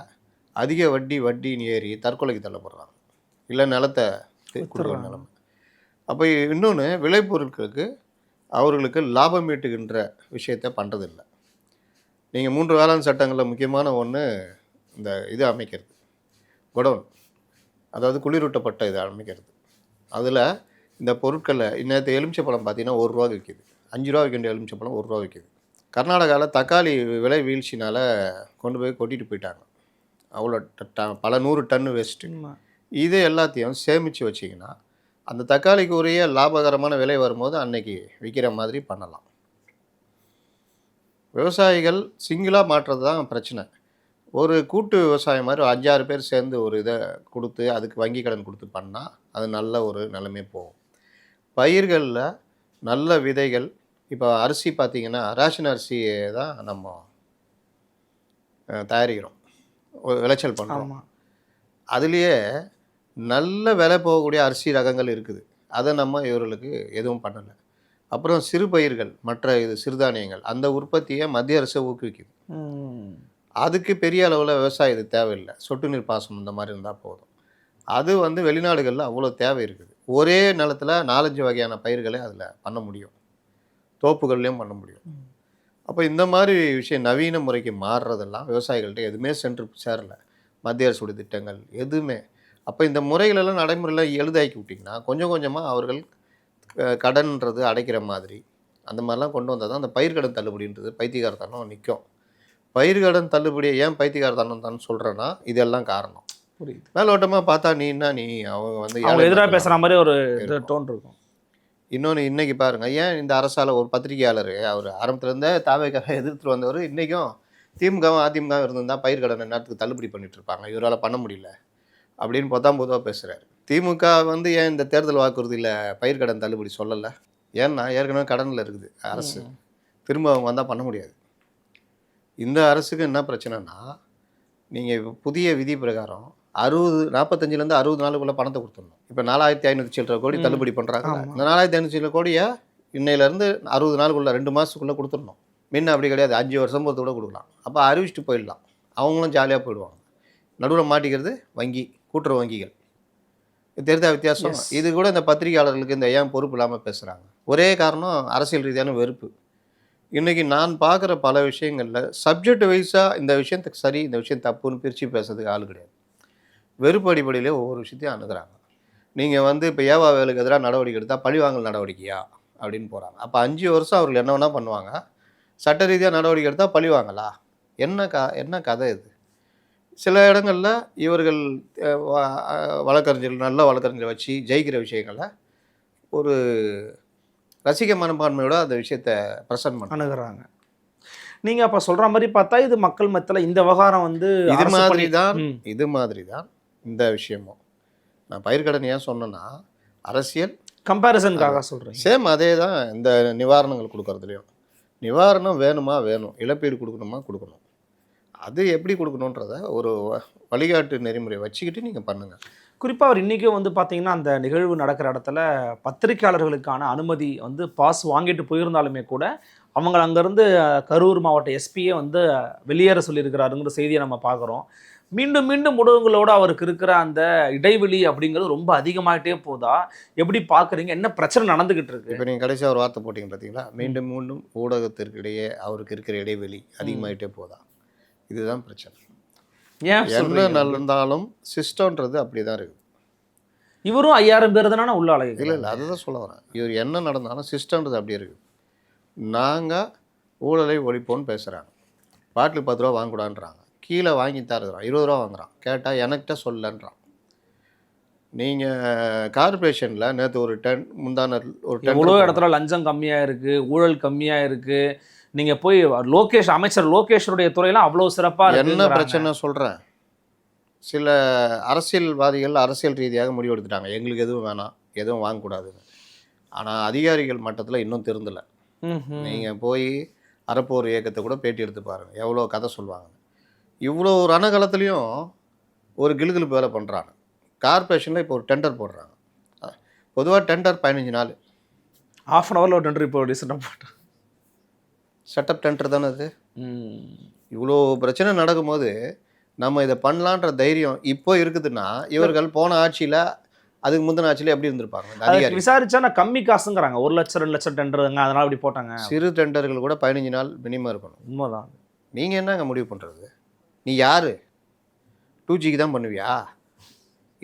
அதிக வட்டின்னு ஏறி தற்கொலைக்கு தள்ளப்படுறாங்க, இல்லை நிலத்தை கொடுக்குற நிலைமை. அப்போ இன்னொன்று, விளைபொருட்களுக்கு அவர்களுக்கு லாபம் ஈட்டுகின்ற விஷயத்தை பண்ணுறதில்லை. நீங்கள் 3 வேளாண் சட்டங்களில் முக்கியமான ஒன்று இந்த இது அமைக்கிறது, குடோன், அதாவது குளிரூட்டப்பட்ட இதை அமைக்கிறது. அதில் இந்த பொருட்களை நேற்று எலுமிச்சப்பழம் பார்த்தீங்கன்னா 1 ரூபா விற்கிது, 5 ரூபா விற்க வேண்டிய எலுமிச்சப்பழம் 1 ரூபா விற்கிது. கர்நாடகாவில் தக்காளி விலை வீழ்ச்சினால் கொண்டு போய் கொட்டிட்டு போயிட்டாங்க, அவ்வளோ பல 100 டன்னு வேஸ்ட்டு. இது எல்லாத்தையும் சேமித்து வச்சிங்கன்னா அந்த தக்காளிக்கு உரிய லாபகரமான விலை வரும்போது அன்னைக்கு விற்கிற மாதிரி பண்ணலாம். விவசாயிகள் சிங்கிளாக மாற்றுறது தான் பிரச்சனை. ஒரு கூட்டு விவசாயம் மாதிரி 5-6 பேர் சேர்ந்து ஒரு இதை கொடுத்து அதுக்கு வங்கி கடன் கொடுத்து பண்ணால் அது நல்ல ஒரு நிலைமை போகும். பயிர்களில் நல்ல விதைகள், இப்போ அரிசி பார்த்திங்கன்னா ரேஷன் அரிசியை தான் நம்ம தயாரிக்கிறோம், விளைச்சல் பண்ணுறோம். அதுலேயே நல்ல விலை போகக்கூடிய அரிசி ரகங்கள் இருக்குது, அதை நம்ம இவர்களுக்கு எதுவும் பண்ணலை. அப்புறம் சிறு பயிர்கள், மற்ற இது சிறுதானியங்கள், அந்த உற்பத்தியை மத்திய அரசு ஊக்குவிக்குது. அதுக்கு பெரிய அளவில் விவசாயம் இது தேவையில்லை, சொட்டு நீர் பாசனம் இந்த மாதிரி இருந்தால் போதும். அது வந்து வெளிநாடுகளில் அவ்வளோ தேவை இருக்குது. ஒரே நிலத்தில் 4-5 வகையான பயிர்களை அதில் பண்ண முடியும், தோப்புகள்லேயும் பண்ண முடியும். அப்போ இந்த மாதிரி விஷயம் நவீன முறைக்கு மாறுறதெல்லாம் விவசாயிகள்கிட்ட எதுவுமே சென்று சேரலை, மத்திய அரசுடைய திட்டங்கள் எதுவுமே. அப்போ இந்த முறைகளெல்லாம் நடைமுறையில் எளிதாக்கி விட்டிங்கன்னா கொஞ்சம் கொஞ்சமாக அவர்கள் கடன்ன்றது அடைக்கிற மாதிரி அந்த மாதிரிலாம் கொண்டு வந்தால் தான் அந்த பயிர்கடன் தள்ளுபடின்றது பைத்தியகாரத்தனம் நிற்கும். பயிர்கடன் தள்ளுபடியை ஏன் பைத்தியகாரத்தனம் தான் சொல்கிறேன்னா இதெல்லாம் காரணம். புரியுது. மேலோட்டமாக பார்த்தா நீ அவங்க வந்து எதிராக பேசுகிற மாதிரி ஒரு டோன் இருக்கும். இன்னொன்று, இன்றைக்கி பாருங்கள், ஏன் இந்த அரசால் ஒரு பத்திரிகையாளர் அவர் ஆரம்பத்துலேருந்தே தாவேக்காக எதிர்த்து வந்தவர் இன்றைக்கும் திமுகவும் அதிமுகவும் இருந்திருந்தால் பயிர்கடன் நேரத்துக்கு தள்ளுபடி பண்ணிகிட்டு இருப்பாங்க, இவரால் பண்ண முடியல அப்படின்னு பொதுவாக பேசுகிறார். திமுக வந்து ஏன் இந்த தேர்தல் வாக்குறுதியில் பயிர்கடன் தள்ளுபடி சொல்லலை? ஏன்னா ஏற்கனவே கடனில் இருக்குது அரசு, திரும்ப அவங்க வந்தால் பண்ண முடியாது. இந்த அரசுக்கு என்ன பிரச்சனைனா, நீங்கள் புதிய விதி பிரகாரம் 45லேருந்து 60 நாளுக்குள்ளே பணத்தை கொடுத்துடணும். இப்போ 4500 சில்லற கோடி தள்ளுபடி பண்ணுறாங்க. இந்த 4500 சில்லற கோடியை இன்னையிலேருந்து 60 நாளுக்குள்ளே 2 மாதத்துக்குள்ளே கொடுத்துடணும். முன்ன அப்படி கிடையாது, 5 வருஷம் பொறுத்து கூட கொடுக்கலாம். அப்போ அறிவிச்சிட்டு போயிடலாம், அவங்களும் ஜாலியாக போயிடுவாங்க. நடுவில் மாட்டிக்கிறது வங்கி, கூட்டுறவு வங்கிகள். தெரிஞ்ச வித்தியாசம். இது கூட இந்த பத்திரிகையாளர்களுக்கு இந்த ஏன் பொறுப்பு இல்லாமல் பேசுகிறாங்க? ஒரே காரணம் அரசியல் ரீதியான வெறுப்பு. இன்றைக்கி நான் பார்க்குற பல விஷயங்களில் சப்ஜெக்ட் வைஸாக இந்த விஷயத்துக்கு சரி, இந்த விஷயம் தப்புன்னு பிரித்து பேசுறதுக்கு ஆள் கிடையாது. வெறுப்பு அடிப்படையிலே ஒவ்வொரு விஷயத்தையும் அணுகிறாங்க. நீங்கள் வந்து இப்போ ஏவா வேலுக்கு எதிராக நடவடிக்கை எடுத்தால் பழிவாங்கல் நடவடிக்கையா அப்படின்னு போகிறாங்க. அப்போ 5 வருஷம் அவர்கள் என்ன வேணால் பண்ணுவாங்க, சட்ட ரீதியாக நடவடிக்கை எடுத்தால் பழிவாங்களா? என்ன கதை இது? சில இடங்களில் இவர்கள் வழக்கறிஞர்கள், நல்ல வழக்கறிஞரை வச்சு ஜெயிக்கிற விஷயங்களை ஒரு ரசிக மனப்பான்மையோட அந்த விஷயத்தை ப்ரெசன்ட் பண்ணுறாங்க. நீங்கள் அப்போ சொல்கிற மாதிரி பார்த்தா இது மக்கள் மத்தியில் இந்த விவகாரம் வந்து இது மாதிரி தான் இந்த விஷயமும். நான் பயிர்கடன் ஏன் சொன்னேன்னா அரசியல் கம்பேரிசனுக்காக சொல்கிறேன். சேம் அதே தான் இந்த நிவாரணங்கள் கொடுக்குறதுலையும். நிவாரணம் வேணும், இழப்பீடு கொடுக்கணும். அது எப்படி கொடுக்கணுன்றத ஒரு வழிகாட்டு நெறிமுறை வச்சுக்கிட்டு நீங்கள் பண்ணுங்கள். குறிப்பாக அவர் இன்றைக்கும் வந்து பார்த்தீங்கன்னா அந்த நிகழ்வு நடக்கிற இடத்துல பத்திரிகையாளர்களுக்கான அனுமதி வந்து பாஸ் வாங்கிட்டு போயிருந்தாலுமே கூட அவங்க அங்கேருந்து கரூர் மாவட்ட எஸ்பியே வந்து வெளியேற சொல்லியிருக்கிறாருங்கிற செய்தியை நம்ம பார்க்குறோம். மீண்டும் ஊடகங்களோடு அவருக்கு இருக்கிற அந்த இடைவெளி அப்படிங்கிறது ரொம்ப அதிகமாகிட்டே போதா? எப்படி பார்க்குறீங்க? என்ன பிரச்சனை நடந்துக்கிட்டு இருக்கு? இப்போ நீங்கள் கடைசியாக ஒரு வார்த்தை போட்டிங்க பார்த்தீங்களா, மீண்டும் ஊடகத்திற்கு இடையே அவருக்கு இருக்கிற இடைவெளி அதிகமாகிட்டே போதா? இதுதான் பிரச்சனை. என்ன நடந்தாலும் சிஸ்டம்ன்றது அப்படி தான் இருக்குது. இவரும் 5000 பேர் தானே உள்ள அழகு. இல்லை அதுதான் சொல்ல வரேன். இவர் என்ன நடந்தாலும் சிஸ்டம்ன்றது அப்படி இருக்குது. நாங்கள் ஊழலை ஒழிப்போன்னு பேசுகிறாங்க, பாட்டில் 10 ரூபா வாங்கக்கூடாதுன்றாங்க, கீழே வாங்கி தருகிறான் 20 ரூபா வாங்குறான், கேட்டால் எனக்கிட்ட சொல்லன்றான். நீங்கள் கார்பரேஷனில் நேற்று ஒரு டன் முந்தான ஒரு டன் எவ்வளோ இடத்துல லஞ்சம் கம்மியாக இருக்குது, ஊழல் கம்மியாக இருக்குது. நீங்கள் போய் அமைச்சர் லோகேஷருடைய துறையெல்லாம் அவ்வளோ சிறப்பாக என்ன பிரச்சனை சொல்கிறேன். சில அரசியல்வாதிகள் அரசியல் ரீதியாக முடிவெடுத்துட்டாங்க, எங்களுக்கு எதுவும் வேணாம், எதுவும் வாங்கக்கூடாதுன்னு. ஆனால் அதிகாரிகள் மட்டத்தில் இன்னும் திருந்தலை. நீங்கள் போய் அறப்போர் இயக்கத்தை கூட பேட்டி எடுத்து பாருங்கள், எவ்வளோ கதை சொல்லுவாங்க. இவ்வளோ ரணகலத்துலேயும் ஒரு கிலுகிலுப்பு வேலை பண்ணுறாங்க. கார்பரேஷனில் இப்போ ஒரு டெண்டர் போடுறாங்க. பொதுவாக டெண்டர் 15 நாள். ½ அன் ஹவரில் ஒரு டெண்டர் இப்போ ரீசெண்டாக போட்டேன். செட்டப் டெண்டர் தானே அது. இவ்வளோ பிரச்சனை நடக்கும்போது நம்ம இதை பண்ணலான்ற தைரியம் இப்போ இருக்குதுன்னா, இவர்கள் போன ஆட்சியில் அதுக்கு முந்தின ஆட்சியில் எப்படி இருந்திருப்பாங்க இந்த அதிகாரி? விசாரிச்சா நான் கம்மி காசுங்கிறாங்க. 1 லட்சம் 2 லட்சம் டெண்டருங்க, அதனால அப்படி போட்டாங்க. சிறு டெண்டர்கள் கூட 15 நாள் மினிமம் இருக்கணும். உண்மைதான். நீங்கள் என்னங்க முடிவு பண்ணுறது? நீ யார்? 2Gக்கு தான் பண்ணுவியா?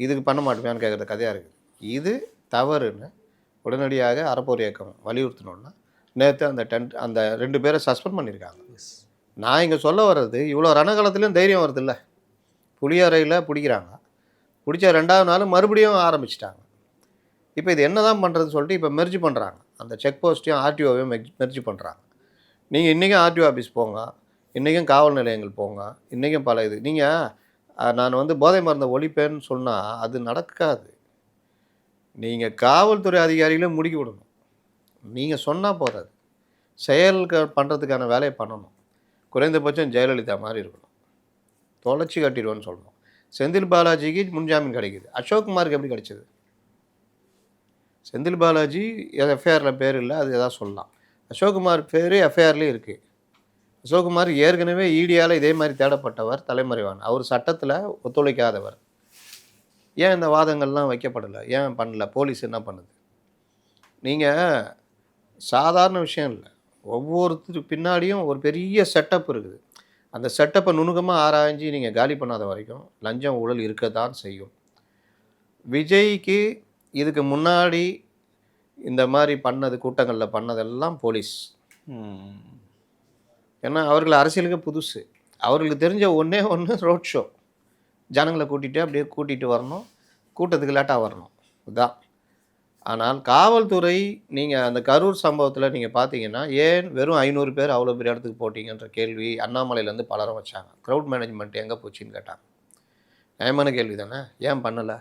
இதுக்கு பண்ண மாட்டோமியான்னு கேட்குற கதையாக இருக்குது. இது தவறுன்னு உடனடியாக அறப்போர் இயக்கம் வலியுறுத்தணும்னா, நேற்று அந்த 2 பேரை சஸ்பெண்ட் பண்ணியிருக்காங்க. நான் இங்கே சொல்ல வர்றது, இவ்வளோ ரணகாலத்துலேயும் தைரியம் வருது இல்லை. புளியறையில் பிடிக்கிறாங்க, பிடிச்ச 2வது நாள் மறுபடியும் ஆரம்பிச்சிட்டாங்க. இப்போ இது என்ன தான் பண்ணுறதுன்னு சொல்லிட்டு இப்போ மெர்ஜ் பண்ணுறாங்க. அந்த செக் போஸ்ட்டையும் ஆர்டிஓவையும் மெர்ஜ் பண்ணுறாங்க. நீங்கள் இன்றைக்கும் ஆர்டிஓ ஆஃபீஸ் போங்க, இன்றைக்கும் காவல் நிலையங்கள் போங்க, இன்றைக்கும் பல இது. நீங்கள் நான் வந்து போதை மருந்தை ஒழிப்பேன்னு சொன்னால் அது நடக்காது. நீங்கள் காவல்துறை அதிகாரிகளும் முடுக்கி விடணும். நீங்கள் சொன்னால் போகாது, செயல்கள் பண்ணுறதுக்கான வேலையை பண்ணணும். குறைந்தபட்சம் ஜெயலலிதா மாதிரி இருக்கணும். தொலைச்சி கட்டிடுவோன்னு சொல்லணும். செந்தில் பாலாஜிக்கு முன்ஜாமீன் கிடைக்குது, அசோக்குமாருக்கு எப்படி கிடைச்சிது? செந்தில் பாலாஜி எஃப்ஐஆரில் பேர் இல்லை, அது எதாவது சொல்லலாம். அசோக்குமார் பேர் எஃப்ஐஆர்லேயே இருக்குது. அசோக்குமார் ஏற்கனவே ஈடியால் இதே மாதிரி தேடப்பட்டவர், தலைமறைவான். அவர் சட்டத்தில் ஒத்துழைக்காதவர். ஏன் இந்த வாதங்கள்லாம் வைக்கப்படலை? ஏன் பண்ணல? போலீஸ் என்ன பண்ணுது? நீங்கள் சாதாரண விஷயம் இல்லை, ஒவ்வொருத்தருக்கு பின்னாடியும் ஒரு பெரிய செட்டப் இருக்குது. அந்த செட்டப்பை நுணுக்கமாக ஆராய்ஞ்சு நீங்கள் காலி பண்ணாத வரைக்கும் லஞ்சம் ஊழல் இருக்க தான் செய்யும். விஜய்க்கு இதுக்கு முன்னாடி இந்த மாதிரி பண்ணது, கூட்டங்களில் பண்ணதெல்லாம் போலீஸ். ஏன்னா அவர்கள் அரசியலுக்கு புதுசு. அவர்களுக்கு தெரிஞ்ச ஒன்றே ரோட் ஷோ. ஜனங்களை கூட்டிகிட்டு அப்படியே கூட்டிகிட்டு வரணும், கூட்டத்துக்கு லேட்டாக வரணும், இதுதான். ஆனால் காவல்துறை, நீங்கள் அந்த கரூர் சம்பவத்தில் நீங்கள் பார்த்தீங்கன்னா, ஏன் வெறும் 500 பேர் அவ்வளோ பெரிய இடத்துக்கு போட்டிங்கன்ற கேள்வி அண்ணாமலையிலேருந்து பலரும் வச்சாங்க. க்ரௌட் மேனேஜ்மெண்ட் எங்கே போச்சுன்னு கேட்டாங்க. நியாயமான கேள்வி தானே, ஏன் பண்ணலை?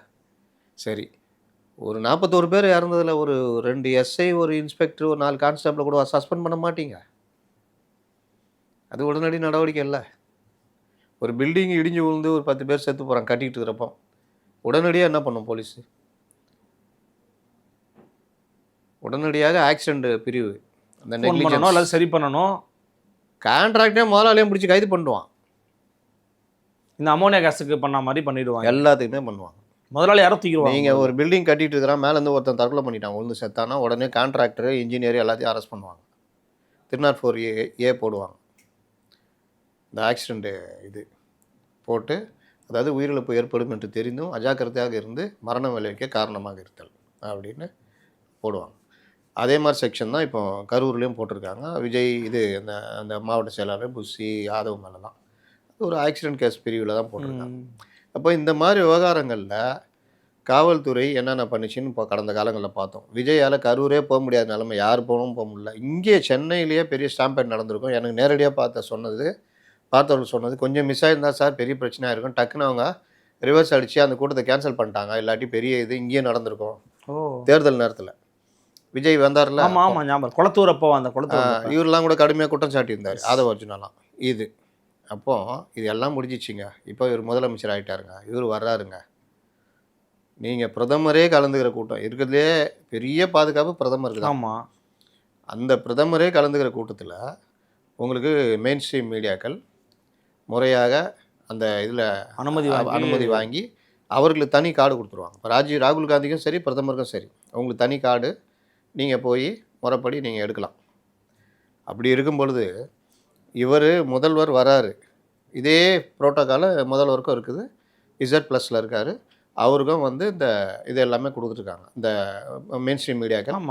சரி, ஒரு 41 பேர் இறந்ததில் ஒரு 2 எஸ்ஐ, ஒரு இன்ஸ்பெக்டர், ஒரு 4 கான்ஸ்டபிளை கூட சஸ்பெண்ட் பண்ண மாட்டீங்க? அது உடனடி நடவடிக்கை இல்லை. ஒரு பில்டிங் இடிஞ்சு விழுந்து ஒரு 10 பேர் செத்து போகிறாங்க கட்டிக்கிட்டு இருக்கிறப்போ, உடனடியாக என்ன பண்ணும் போலீஸு? உடனடியாக ஆக்சிடென்ட் பிரிவு, அந்த நெக்லிஜென்ஸ் சரி பண்ணணும். கான்ட்ராக்டே முதலாளியும் பிடிச்சி கைது பண்ணுவான். இந்த அமோனியா கேஸுக்கு பண்ண மாதிரி பண்ணிடுவாங்க. எல்லாத்துக்குமே பண்ணுவாங்க. முதலாளி யாரோ தூக்கிடுவாங்க. நீங்கள் ஒரு பில்டிங் கட்டிகிட்டு இருக்கிறான், மேலேருந்து ஒருத்தன் தற்கொலை பண்ணிட்டான், விழுந்து செத்தானா உடனே கான்ட்ராக்டரு, இன்ஜினியர் எல்லாத்தையும் அரெஸ்ட் பண்ணுவாங்க. 304A போடுவாங்க. இந்த ஆக்சிடெண்ட்டு இது போட்டு, அதாவது உயிரிழப்பு ஏற்படும் என்று தெரிந்தும் அஜாக்கிரதையாக இருந்து மரணம் விளைவிக்க காரணமாக இருத்தல் அப்படின்னு போடுவாங்க. அதே மாதிரி செக்ஷன் தான் இப்போ கரூர்லேயும் போட்டிருக்காங்க. விஜய் இது அந்த மாவட்ட செயலாளர் புஷி யாதவ் மேலே தான் ஒரு ஆக்சிடென்ட் கேஸ் பிரிவில் தான் போட்டிருக்காங்க. அப்போ இந்த மாதிரி விவகாரங்களில் காவல்துறை என்னென்ன பண்ணிச்சுன்னு இப்போ கடந்த காலங்களில் பார்த்தோம். விஜயால் கரூரே போக முடியாத நிலைமை, யார் போகணும் போக முடியல. இங்கே சென்னையிலேயே பெரிய ஸ்டாம்பேட் நடந்திருக்கும். எனக்கு நேரடியாக பார்த்தவர்கள் சொன்னது கொஞ்சம் மிஸ் ஆகிருந்தால் சார் பெரிய பிரச்சனையாக இருக்கும், டக்குன்னு அவங்க ரிவர்ஸ் அடித்து அந்த கூட்டத்தை கேன்சல் பண்ணிட்டாங்க, இல்லாட்டி பெரிய இது இங்கேயே நடந்திருக்கும். தேர்தல் நேரத்தில் விஜய் வந்தார்ல, குளத்தூர், அப்போ அந்த குளத்தூர் இவரெல்லாம் கூட கடுமையாக குற்றம் சாட்டியிருந்தார், ஆதவ அர்ஜுனாலாம். இது அப்போது இது எல்லாம் முடிஞ்சிச்சிங்க. இப்போ இவர் முதலமைச்சர் ஆகிட்டாருங்க, இவர் வர்றாருங்க. நீங்கள் பிரதமரே கலந்துக்கிற கூட்டம் இருக்கிறதுலே பெரிய பாதுகாப்பு பிரதமருக்கு தான். ஆமாம், அந்த பிரதமரே கலந்துக்கிற கூட்டத்தில் உங்களுக்கு மெயின் ஸ்ட்ரீம் மீடியாக்கள் முறையாக அந்த இதில் அனுமதி வாங்கி அவர்களுக்கு தனி கார்டு கொடுத்துருவாங்க. இப்போ ராகுல் காந்திக்கும் சரி, பிரதமருக்கும் சரி, அவங்களுக்கு தனி கார்டு நீங்கள் போய் முறைப்படி நீங்கள் எடுக்கலாம். அப்படி இருக்கும் பொழுது இவர் முதல்வர் வராரு, இதே புரோட்டோக்கால முதல்வருக்கும் இருக்குது, Z+ல இருக்கார், அவருக்கும் வந்து இந்த இது எல்லாமே கொடுத்துருக்காங்க. இந்த மெயின் ஸ்ட்ரீம் மீடியாக்கள்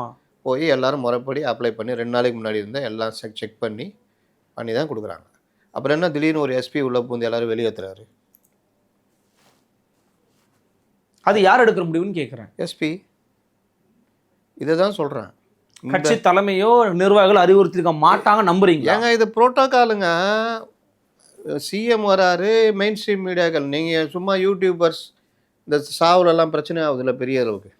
போய் எல்லோரும் முறைப்படி அப்ளை பண்ணி 2 நாளைக்கு முன்னாடி இருந்தால் எல்லாம் செக் பண்ணி தான் கொடுக்குறாங்க. அப்புறம் என்ன திடீர்னு ஒரு எஸ்பி உள்ள பூந்து எல்லாரும் வெளியேற்றுறாரு? அது யார் எடுக்கிற முடிவுன்னு கேட்குறேன். எஸ்பி. இதை தான் சொல்கிறேன். கட்சி தலைமையோ நிர்வாகிகள் அறிவுறுத்திருக்க மாட்டாங்க, நம்புறீங்க? ஏங்க இது புரோட்டோக்காலுங்க. சிஎம் வராரு, மெயின் ஸ்ட்ரீம் மீடியாக்கள், நீங்கள் சும்மா யூடியூபர்ஸ் இந்த சாவுலெல்லாம் பிரச்சனை ஆகுதுல்ல பெரிய அளவுக்கு.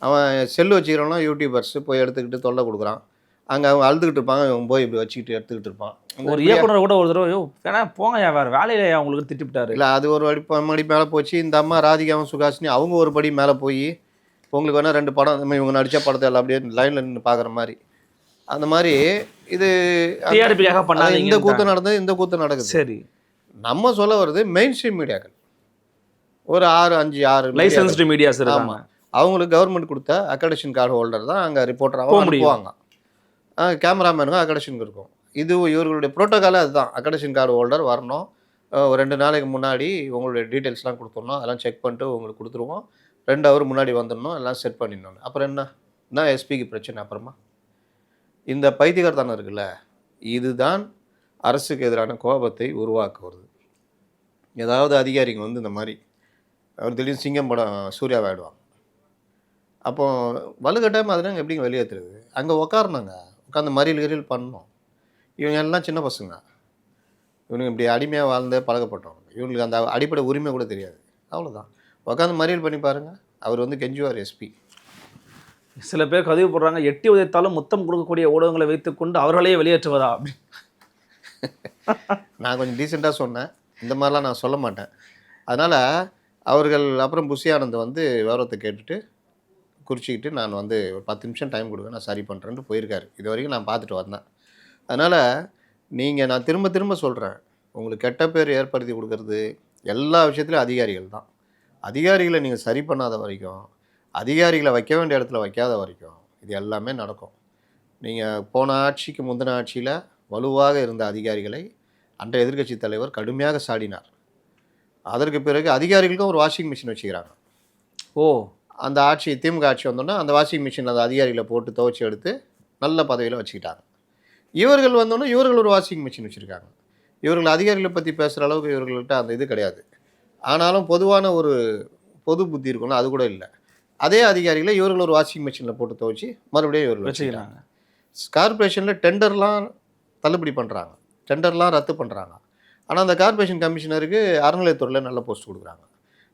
அவன் செல்லு வச்சுக்கிறவனா யூடியூபர்ஸ் போய் எடுத்துக்கிட்டு தொல்லை கொடுக்குறான். அங்கே அவங்க அழுதுகிட்டு இருப்பாங்க, இவன் போய் இப்படி வச்சுக்கிட்டு எடுத்துக்கிட்டு இருப்பான். ஒரு இயக்குனர் கூட ஒரு தடவை வேணா போங்கய்யா வேறு வேலையில உங்களுக்கு திட்டிவிட்டாரு. இல்லை, அது ஒரு படி மேலே போச்சு. இந்த அம்மா ராதிகாவும் சுகாசினி அவங்க ஒரு படி மேலே போய் உங்களுக்கு வேணால் 2 படம் இந்த மாதிரி இவங்க நடித்த படத்தை எல்லாம் அப்படியே லைனில் நின்று பார்க்குற மாதிரி அந்த மாதிரி இது டிஆர்பிக்காக பண்ணாங்க. இந்த கூத்து நடந்தது, இந்த கூத்து நடக்குது. சரி, நம்ம சொல்ல வருது மெயின் ஸ்ட்ரீம் மீடியாக்கள் ஒரு 6 லைசன்ஸ்டு மீடியாஸ் இருக்காங்க. ஆமாம், அவங்களுக்கு கவர்மெண்ட் கொடுத்த அக்ரெடிஷன் கார்டு ஹோல்டர் தான் அங்கே ரிப்போர்ட்டராக அனுப்புவாங்க. கேமராமேனுங்க அக்ரெடிஷனுக்கு இருக்கும். இது இவர்களுடைய ப்ரோட்டோக்காலே அதுதான். அக்ரெடிஷன் கார்டு ஹோல்டர் வரணும், ஒரு 2 நாளைக்கு முன்னாடி உங்களுடைய டீட்டெயில்ஸ்லாம் கொடுத்துடணும், அதெல்லாம் செக் பண்ணிட்டு உங்களுக்கு கொடுத்துருவோம், 2 ஹவர் முன்னாடி வந்துடணும், எல்லாம் செட் பண்ணிடணும். அப்புறம் என்ன எஸ்பிக்கு பிரச்சனை? அப்புறமா இந்த பைத்தியக்காரத்தனம் இருக்குல்ல, இதுதான் அரசுக்கு எதிரான கோபத்தை உருவாக்குவது. ஏதாவது அதிகாரிங்க வந்து இந்த மாதிரி அவர் திடீர்னு சிங்கம் படம் சூர்யாவை ஆடுவாங்க. அப்போ வலுக்கட்டாயமாக அதனால எப்படிங்க வெளியேற்றுறது? அங்கே உட்காரணுங்க, உட்காந்து மறியல் பண்ணணும். இவங்க எல்லாம் சின்ன பசங்க, இவனுங்க இப்படி அடிமையாக வாழ்ந்து பழக்கப்பட்டவங்க, இவங்களுக்கு அந்த அடிப்படை உரிமை கூட தெரியாது. அவ்வளோதான், உட்காந்து மறியல் பண்ணி பாருங்கள். அவர் வந்து கெஞ்சுவார் எஸ்பி. சில பேர் பதிவு போடுறாங்க, எட்டி உதைத்தாலும் முத்தம் கொடுக்கக்கூடிய ஊடகங்களை வைத்துக்கொண்டு அவர்களையே வெளியேற்றுவதா அப்படின்னு. நான் கொஞ்சம் டீசெண்டாக சொன்னேன், இந்த மாதிரிலாம் நான் சொல்ல மாட்டேன். அதனால் அவர்கள் அப்புறம் புஷி ஆனந்த் வந்து விவரத்தை கேட்டுட்டு குறிச்சிக்கிட்டு நான் வந்து ஒரு 10 நிமிஷம் டைம் கொடுங்க, நான் சரி பண்ணுறேன்ட்டு போயிருக்காரு. இது வரைக்கும் நான் பார்த்துட்டு வந்தேன். அதனால் நீங்கள், நான் திரும்ப திரும்ப சொல்கிறேன், உங்களுக்கு கெட்ட பேர் ஏற்படுத்தி கொடுக்கறது எல்லா விஷயத்துலையும் அதிகாரிகள் தான். அதிகாரிகளை நீங்கள் சரி பண்ணாத வரைக்கும், அதிகாரிகளை வைக்க வேண்டிய இடத்துல வைக்காத வரைக்கும் இது எல்லாமே நடக்கும். நீங்கள் போன ஆட்சிக்கு முந்தின ஆட்சியில் வலுவாக இருந்த அதிகாரிகளை அன்றைய எதிர்க்கட்சி தலைவர் கடுமையாக சாடினார். அதற்கு பிறகு அதிகாரிகளுக்கும் ஒரு வாஷிங் மிஷின் வச்சுக்கிறாங்க. ஓ, அந்த ஆட்சி திமுக ஆட்சி வந்தோன்னா அந்த வாஷிங் மிஷின் அந்த அதிகாரிகளை போட்டு துவைச்சி எடுத்து நல்ல பதவியில் வச்சுக்கிட்டாங்க. இவர்கள் வந்தோன்னா இவர்கள் ஒரு வாஷிங் மிஷின் வச்சுருக்காங்க. இவர்கள் அதிகாரிகளை பற்றி பேசுகிற அளவுக்கு இவர்கள்ட்ட அந்த இது கிடையாது. ஆனாலும் பொதுவான ஒரு பொது புத்தி இருக்கும்ல, அது கூட இல்லை. அதே அதிகாரிகளை இவர்கள் ஒரு வாஷிங் மிஷினில் போட்டு துவைச்சி மறுபடியும் இவர்கள் வச்சுக்கிறாங்க. கார்பரேஷனில் டெண்டர்லாம் தள்ளுபடி பண்ணுறாங்க, டெண்டர்லாம் ரத்து பண்ணுறாங்க. ஆனால் அந்த கார்பரேஷன் கமிஷனருக்கு அறநிலையத்துறையில் நல்ல போஸ்ட் கொடுக்குறாங்க.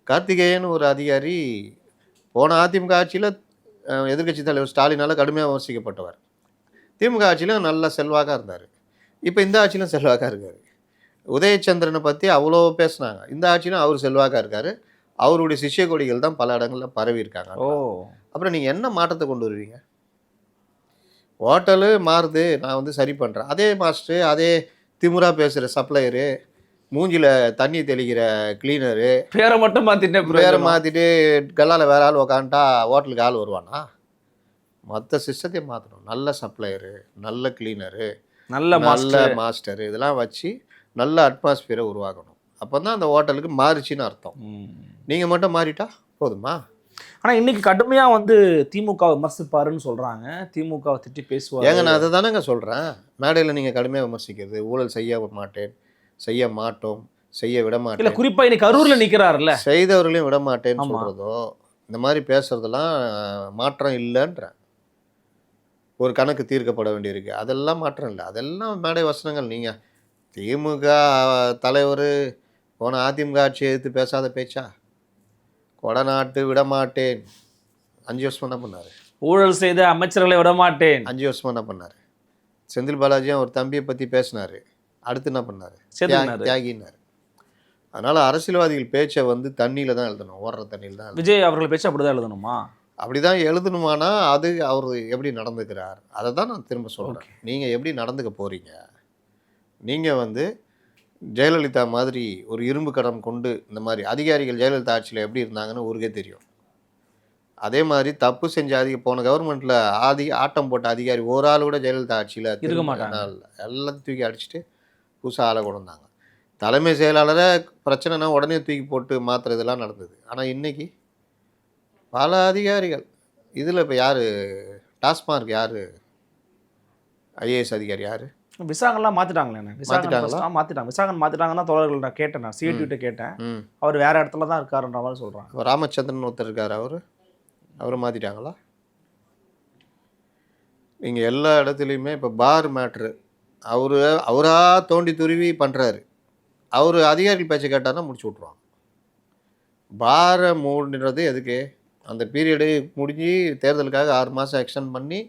கார்த்திகேயன் ஒரு அதிகாரி போன அதிமுக ஆட்சியில் எதிர்க்கட்சி தலைவர் ஸ்டாலினால் கடுமையாக விமர்சிக்கப்பட்டவர். திமுக ஆட்சியிலும் நல்ல செல்வாக்காக இருந்தார். இப்போ இந்த ஆட்சியிலும் செல்வாக்காக இருக்கார். உதயச்சந்திரனை பற்றி அவ்வளோ பேசுனாங்க, இந்த ஆட்சியிலும் அவர் செல்வாக்காக இருக்கார். அவருடைய சிஷ்ய கொடிகள் தான் பல இடங்களில் பரவி இருக்காங்க. ஓ, அப்புறம் நீங்கள் என்ன மாற்றத்தை கொண்டு வருவீங்க? ஹோட்டலு மாறுது, நான் வந்து சரி பண்ணுறேன். அதே மாஸ்டரு, அதே திமுறா பேசுகிற சப்ளையரு, மூஞ்சியில் தண்ணி தெளிக்கிற கிளீனரு, பேரை மட்டும் மாற்றிட்டேன், பேரை மாற்றிட்டு கல்லால் வேற ஆள் உக்காந்துட்டா ஹோட்டலுக்கு ஆள் வருவானா? மற்ற சிஸ்டத்தையும் மாற்றணும். நல்ல சப்ளையரு, நல்ல கிளீனரு, நல்ல மாஸ்டரு, இதெல்லாம் வச்சு நல்ல அட்மாஸ்பியரை உருவாக்கணும். அப்போ தான் அந்த ஹோட்டலுக்கு மாறிச்சின்னு அர்த்தம். நீங்கள் மட்டும் மாறிட்டா போதுமா? ஆனால் இன்றைக்கி கடுமையாக வந்து திமுக விமர்சிப்பாருன்னு சொல்கிறாங்க, திமுகவை திட்டி பேசுவாங்க. ஏங்க, நான் அதை தானேங்க சொல்கிறேன். மேடையில் நீங்கள் கடுமையாக விமர்சிக்கிறது, ஊழல் செய்ய மாட்டேன், செய்ய மாட்டோம், செய்ய விட மாட்டேன், இல்லை குறிப்பாக இன்னைக்கு கரூரில் நிற்கிறாருல்ல, செய்தவர்களையும் விட மாட்டேன்னு சொல்கிறதோ, இந்த மாதிரி பேசுகிறதெல்லாம் மாற்றம் இல்லைன்றேன். ஒரு கணக்கு தீர்க்கப்பட வேண்டியிருக்கு, அதெல்லாம் மாற்றம் இல்லை, அதெல்லாம் மேடை வசனங்கள். நீங்கள் திமுக தலைவர் போன அதிமுக ஆட்சி எதிர்த்து பேசாத பேச்சா? கொடநாட்டு விடமாட்டேன் 5 வருஷம் என்ன பண்ணார்? ஊழல் செய்த அமைச்சர்களை விடமாட்டேன் 5 வருஷம் என்ன பண்ணார்? செந்தில் பாலாஜியும் ஒரு தம்பியை பற்றி பேசினார், அடுத்து என்ன பண்ணார்? தியாகினார். அதனால் அரசியல்வாதிகள் பேச்சை வந்து தண்ணியில் தான் எழுதணும், ஓடுற தண்ணியில் தான். விஜய் அவர்கள் பேச்சு அப்படி தான் எழுதணுமா? அப்படி தான் எழுதணுமானா அது அவர் எப்படி நடந்துக்கிறார் அதை தான் நான் திரும்ப சொல்கிறேன். நீங்கள் எப்படி நடந்துக்க போகிறீங்க? நீங்கள் வந்து ஜெயலலிதா மாதிரி ஒரு இரும்பு கடம் கொண்டு இந்த மாதிரி அதிகாரிகள் ஜெயலலிதா ஆட்சியில் எப்படி இருந்தாங்கன்னு ஊருக்கே தெரியும். அதே மாதிரி தப்பு செஞ்ச போன கவர்மெண்ட்டில் ஆட்டம் போட்ட அதிகாரி ஒரு ஆள் கூட ஜெயலலிதா ஆட்சியில் இருக்க மாட்டாங்க. எல்லாத்தையும் தூக்கி அடிச்சுட்டு புதுசாக ஆளை கொண்டு வந்தாங்க. தலைமை செயலாளரை பிரச்சனைனா உடனே தூக்கி போட்டு மாற்றுறதெல்லாம் நடந்தது. ஆனால் இன்றைக்கி பல அதிகாரிகள் இதில் இப்போ யார் டாஸ்மார்க் யார் ஐஏஎஸ் அதிகாரி யார்? விசாகன்லாம் மாற்றிட்டாங்களே. மாற்றிட்டாங்க. விசாகன் மாற்றிட்டாங்கன்னா தோழர்கள் நான் கேட்டேன், நான் சிஐடிகிட்ட கேட்டேன். அவர் வேறு இடத்துல தான் இருக்காருன்ற மாதிரி சொல்கிறாங்க. ராமச்சந்திரன் ஒருத்தர் இருக்கார், அவரை மாற்றிட்டாங்களா? நீங்கள் எல்லா இடத்துலையுமே இப்போ பார் மேட்ரு அவராக தோண்டி துருவி பண்ணுறாரு. அவர் அதிகாரிகள் பேச்சை கேட்டார்னா முடிச்சு விட்ருவாங்க. பாரை மூடுறது எதுக்கு? அந்த பீரியடு முடிஞ்சு தேர்தலுக்காக 6 மாதம் எக்ஸ்டெண்ட் பண்ணி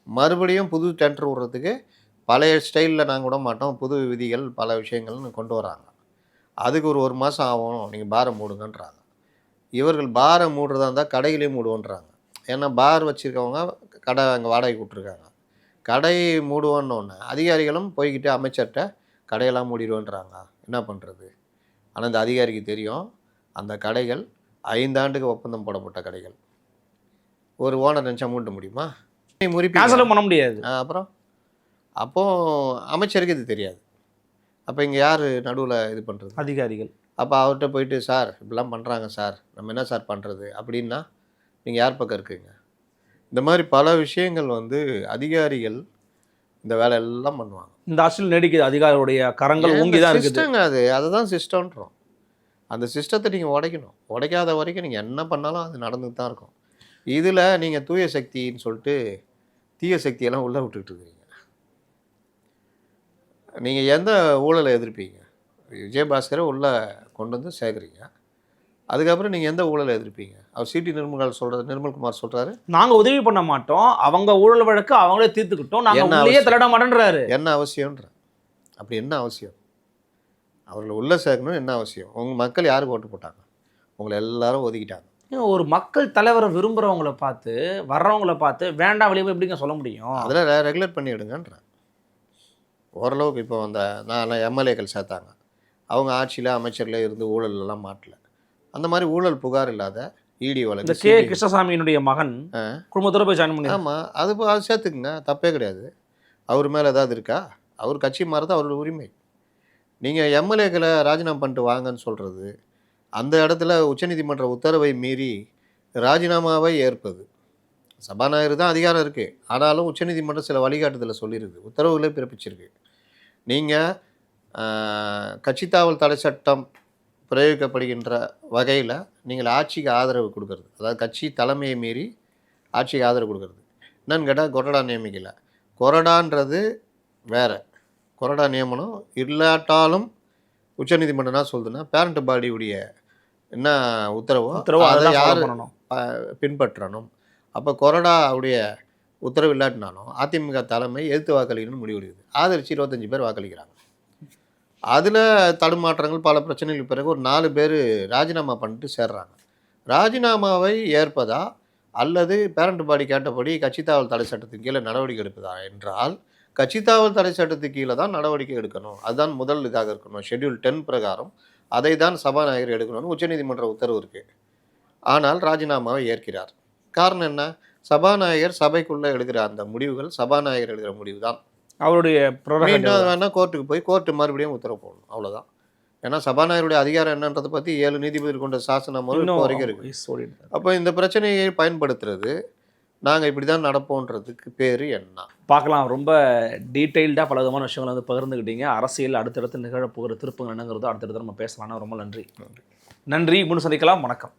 மறுபடியும் புது டெண்டர் விடுறதுக்கு பழைய ஸ்டைலில் நாங்கள் விட மாட்டோம், புது விதிகள் பல விஷயங்கள்னு கொண்டு வராங்க. அதுக்கு ஒரு மாதம் ஆகும், நீங்கள் பாரை மூடுங்கன்றாங்க. இவர்கள் பாரை மூடுறதா இருந்தால் கடைகளையும் மூடுவோன்றாங்க. ஏன்னா பார் வச்சுருக்கவங்க கடை அங்கே வாடகை விட்ருக்காங்க. கடை மூடுவோன்னொன்னே அதிகாரிகளும் போய்கிட்டு அமைச்சர்கிட்ட கடையெல்லாம் மூடிடுவோன்றாங்க. என்ன பண்ணுறது? ஆனால் இந்த அதிகாரிக்கு தெரியும், அந்த கடைகள் 5 ஆண்டுக்கு ஒப்பந்தம் போடப்பட்ட கடைகள். ஒரு ஓனர் நினச்சா மூட முடியுமா? கேன்சலும் பண்ண முடியாது. அப்புறம் அப்போ அமைச்சருக்கு இது தெரியாது. அப்போ இங்கே யார் நடுவில் இது பண்ணுறது? அதிகாரிகள். அப்போ அவர்கிட்ட போயிட்டு, சார் இப்படிலாம் பண்ணுறாங்க சார், நம்ம என்ன சார் பண்ணுறது அப்படின்னா நீங்கள் யார் பக்கம் இருக்குங்க? இந்த மாதிரி பல விஷயங்கள் வந்து அதிகாரிகள் இந்த வேலையெல்லாம் பண்ணுவாங்க. இந்த ஆட்சியில் நீடிக்குது அதிகாரிகளுடைய கரங்கள் ஓங்கி தான் இருக்குது. சிஸ்டங்க அது, அதுதான் சிஸ்டம்ன்றோம். அந்த சிஸ்டத்தை நீங்கள் உடைக்கணும். உடைக்காத வரைக்கும் நீங்கள் என்ன பண்ணாலும் அது நடந்துட்டு தான் இருக்கும். இதில் நீங்கள் தூய சக்தின்னு சொல்லிட்டு தீய சக்தியெல்லாம் உள்ளே விட்டுக்கிட்டு இருக்கிறீங்க. நீங்கள் எந்த ஊழலை எதிர்ப்பீங்க? விஜயபாஸ்கரை உள்ளே கொண்டு வந்து சேர்க்குறீங்க. அதுக்கப்புறம் நீங்கள் எந்த ஊழலை எதிர்ப்பீங்க? அவர் சிடி நிர்மல்குமார் சொல்கிறாரு, நாங்கள் உதவி பண்ண மாட்டோம், அவங்க ஊழல் வழக்கு அவங்களே தீர்த்துக்கிட்டோம், நாங்கள் உள்ளே தலையிட மாட்டேன்றாரு. என்ன அவசியம்ன்ற? அப்படி என்ன அவசியம்? அவர்களை உள்ளே சேர்க்கணும் என்ன அவசியம்? உங்கள் மக்கள் யாருக்கு ஓட்டு போட்டாங்க? உங்களை எல்லாரும் ஒதுக்கிட்டாங்க. ஒரு மக்கள் தலைவரை விரும்புகிறவங்கள பார்த்து வர்றவங்கள பார்த்து வேண்டாம் வெளியே போய் எப்படிங்க சொல்ல முடியும்? அதில் ரெகுலேட் பண்ணி விடுங்கன்றேன். ஓரளவுக்கு இப்போ அந்த நான் எம்எல்ஏக்கள் சேர்த்தாங்க, அவங்க ஆட்சியில் அமைச்சரில் இருந்து ஊழலெல்லாம் மாட்டல. அந்த மாதிரி ஊழல் புகார் இல்லாத இடி வழக்கு. இந்த கே கிருஷ்ணசாமியினுடைய மகன் குடும்பத்தோட போய் ஜாயின் பண்ணி. ஆமாம், அது சேர்த்துக்குங்க, தப்பே கிடையாது. அவர் மேலே ஏதாவது இருக்கா? அவர் கட்சி மாறுறது அவரோட உரிமை. நீங்கள் எம்எல்ஏக்களை ராஜினாமா பண்ணிட்டு வாங்கன்னு சொல்கிறது, அந்த இடத்துல உச்சநீதிமன்ற உத்தரவை மீறி ராஜினாமாவை ஏற்பது. சபாநாயகர் தான் அதிகாரம் இருக்குது, ஆனாலும் உச்சநீதிமன்றம் சில வழிகாட்டுதலை சொல்லியிருக்கு, உத்தரவுகளே பிறப்பிச்சிருக்கு. நீங்கள் கட்சித்தாவல் தடை சட்டம் பிரயோகிக்கப்படுகின்ற வகையில் நீங்கள் ஆட்சிக்கு ஆதரவு கொடுக்கறது, அதாவது கட்சி தலைமையை மீறி ஆட்சிக்கு ஆதரவு கொடுக்கறது. என்னன்னு கேட்டால் கொறடா நியமிக்கலை. கொறடான்றது வேறு. கொறடா நியமனம் இல்லாட்டாலும் உச்சநீதிமன்றம் என்ன சொல்லுதுன்னா, பேரண்ட் பாடியுடைய என்ன உத்தரவோ அதை யார் பின்பற்றணும். அப்போ கொறடாவுடைய உத்தரவு இல்லாட்டினாலும் அதிமுக தலைமை எதிர்த்து வாக்களிக்கணும்னு முடிவெடுக்குது. ஆதரிச்சு 25 பேர் வாக்களிக்கிறாங்க. அதில் தடுமாற்றங்கள் பல பிரச்சனைகளுக்கு பிறகு ஒரு 4 பேர் ராஜினாமா பண்ணிட்டு சேர்றாங்க. ராஜினாமாவை ஏற்பதா அல்லது பேரண்ட் பாடி கேட்டபடி கட்சித்தாவல் தடை சட்டத்துக்கு கீழே நடவடிக்கை எடுப்பதா என்றால், கட்சித்தாவல் தடை சட்டத்துக்கு கீழே தான் நடவடிக்கை எடுக்கணும். அதுதான் முதல் இதாக இருக்கணும். ஷெட்யூல் 10 பிரகாரம் அதை தான் சபாநாயகர் எடுக்கணும்னு உச்சநீதிமன்ற உத்தரவு இருக்குது. ஆனால் ராஜினாமாவை ஏற்கிறார். காரணம் என்ன? சபாநாயகர் சபைக்குள்ளே எடுக்கிற அந்த முடிவுகள் சபாநாயகர் எடுக்கிற முடிவு தான். அவருடைய வேணால் கோர்ட்டுக்கு போய் கோர்ட்டு மறுபடியும் உத்தரவு போடணும், அவ்வளோதான். ஏன்னா சபாநாயகருடைய அதிகாரம் என்னன்றதை பற்றி 7 நீதிபதி கொண்ட சாசனம் வரைக்கும் இருக்குது. அப்போ இந்த பிரச்சனையை பயன்படுத்துறது, நாங்கள் இப்படி தான் நடப்போன்றதுக்கு பேர் என்ன? பார்க்கலாம். ரொம்ப டீட்டெயில்டாக பல விதமான விஷயங்களை வந்து பகிர்ந்துக்கிட்டீங்க. அரசியல் அடுத்தடுத்து நிகழப்போகிற திருப்பங்கள் என்னங்கிறதோ அடுத்தடுத்து நம்ம பேசலாம். ரொம்ப நன்றி. முன்னு சந்திக்கலாம். வணக்கம்.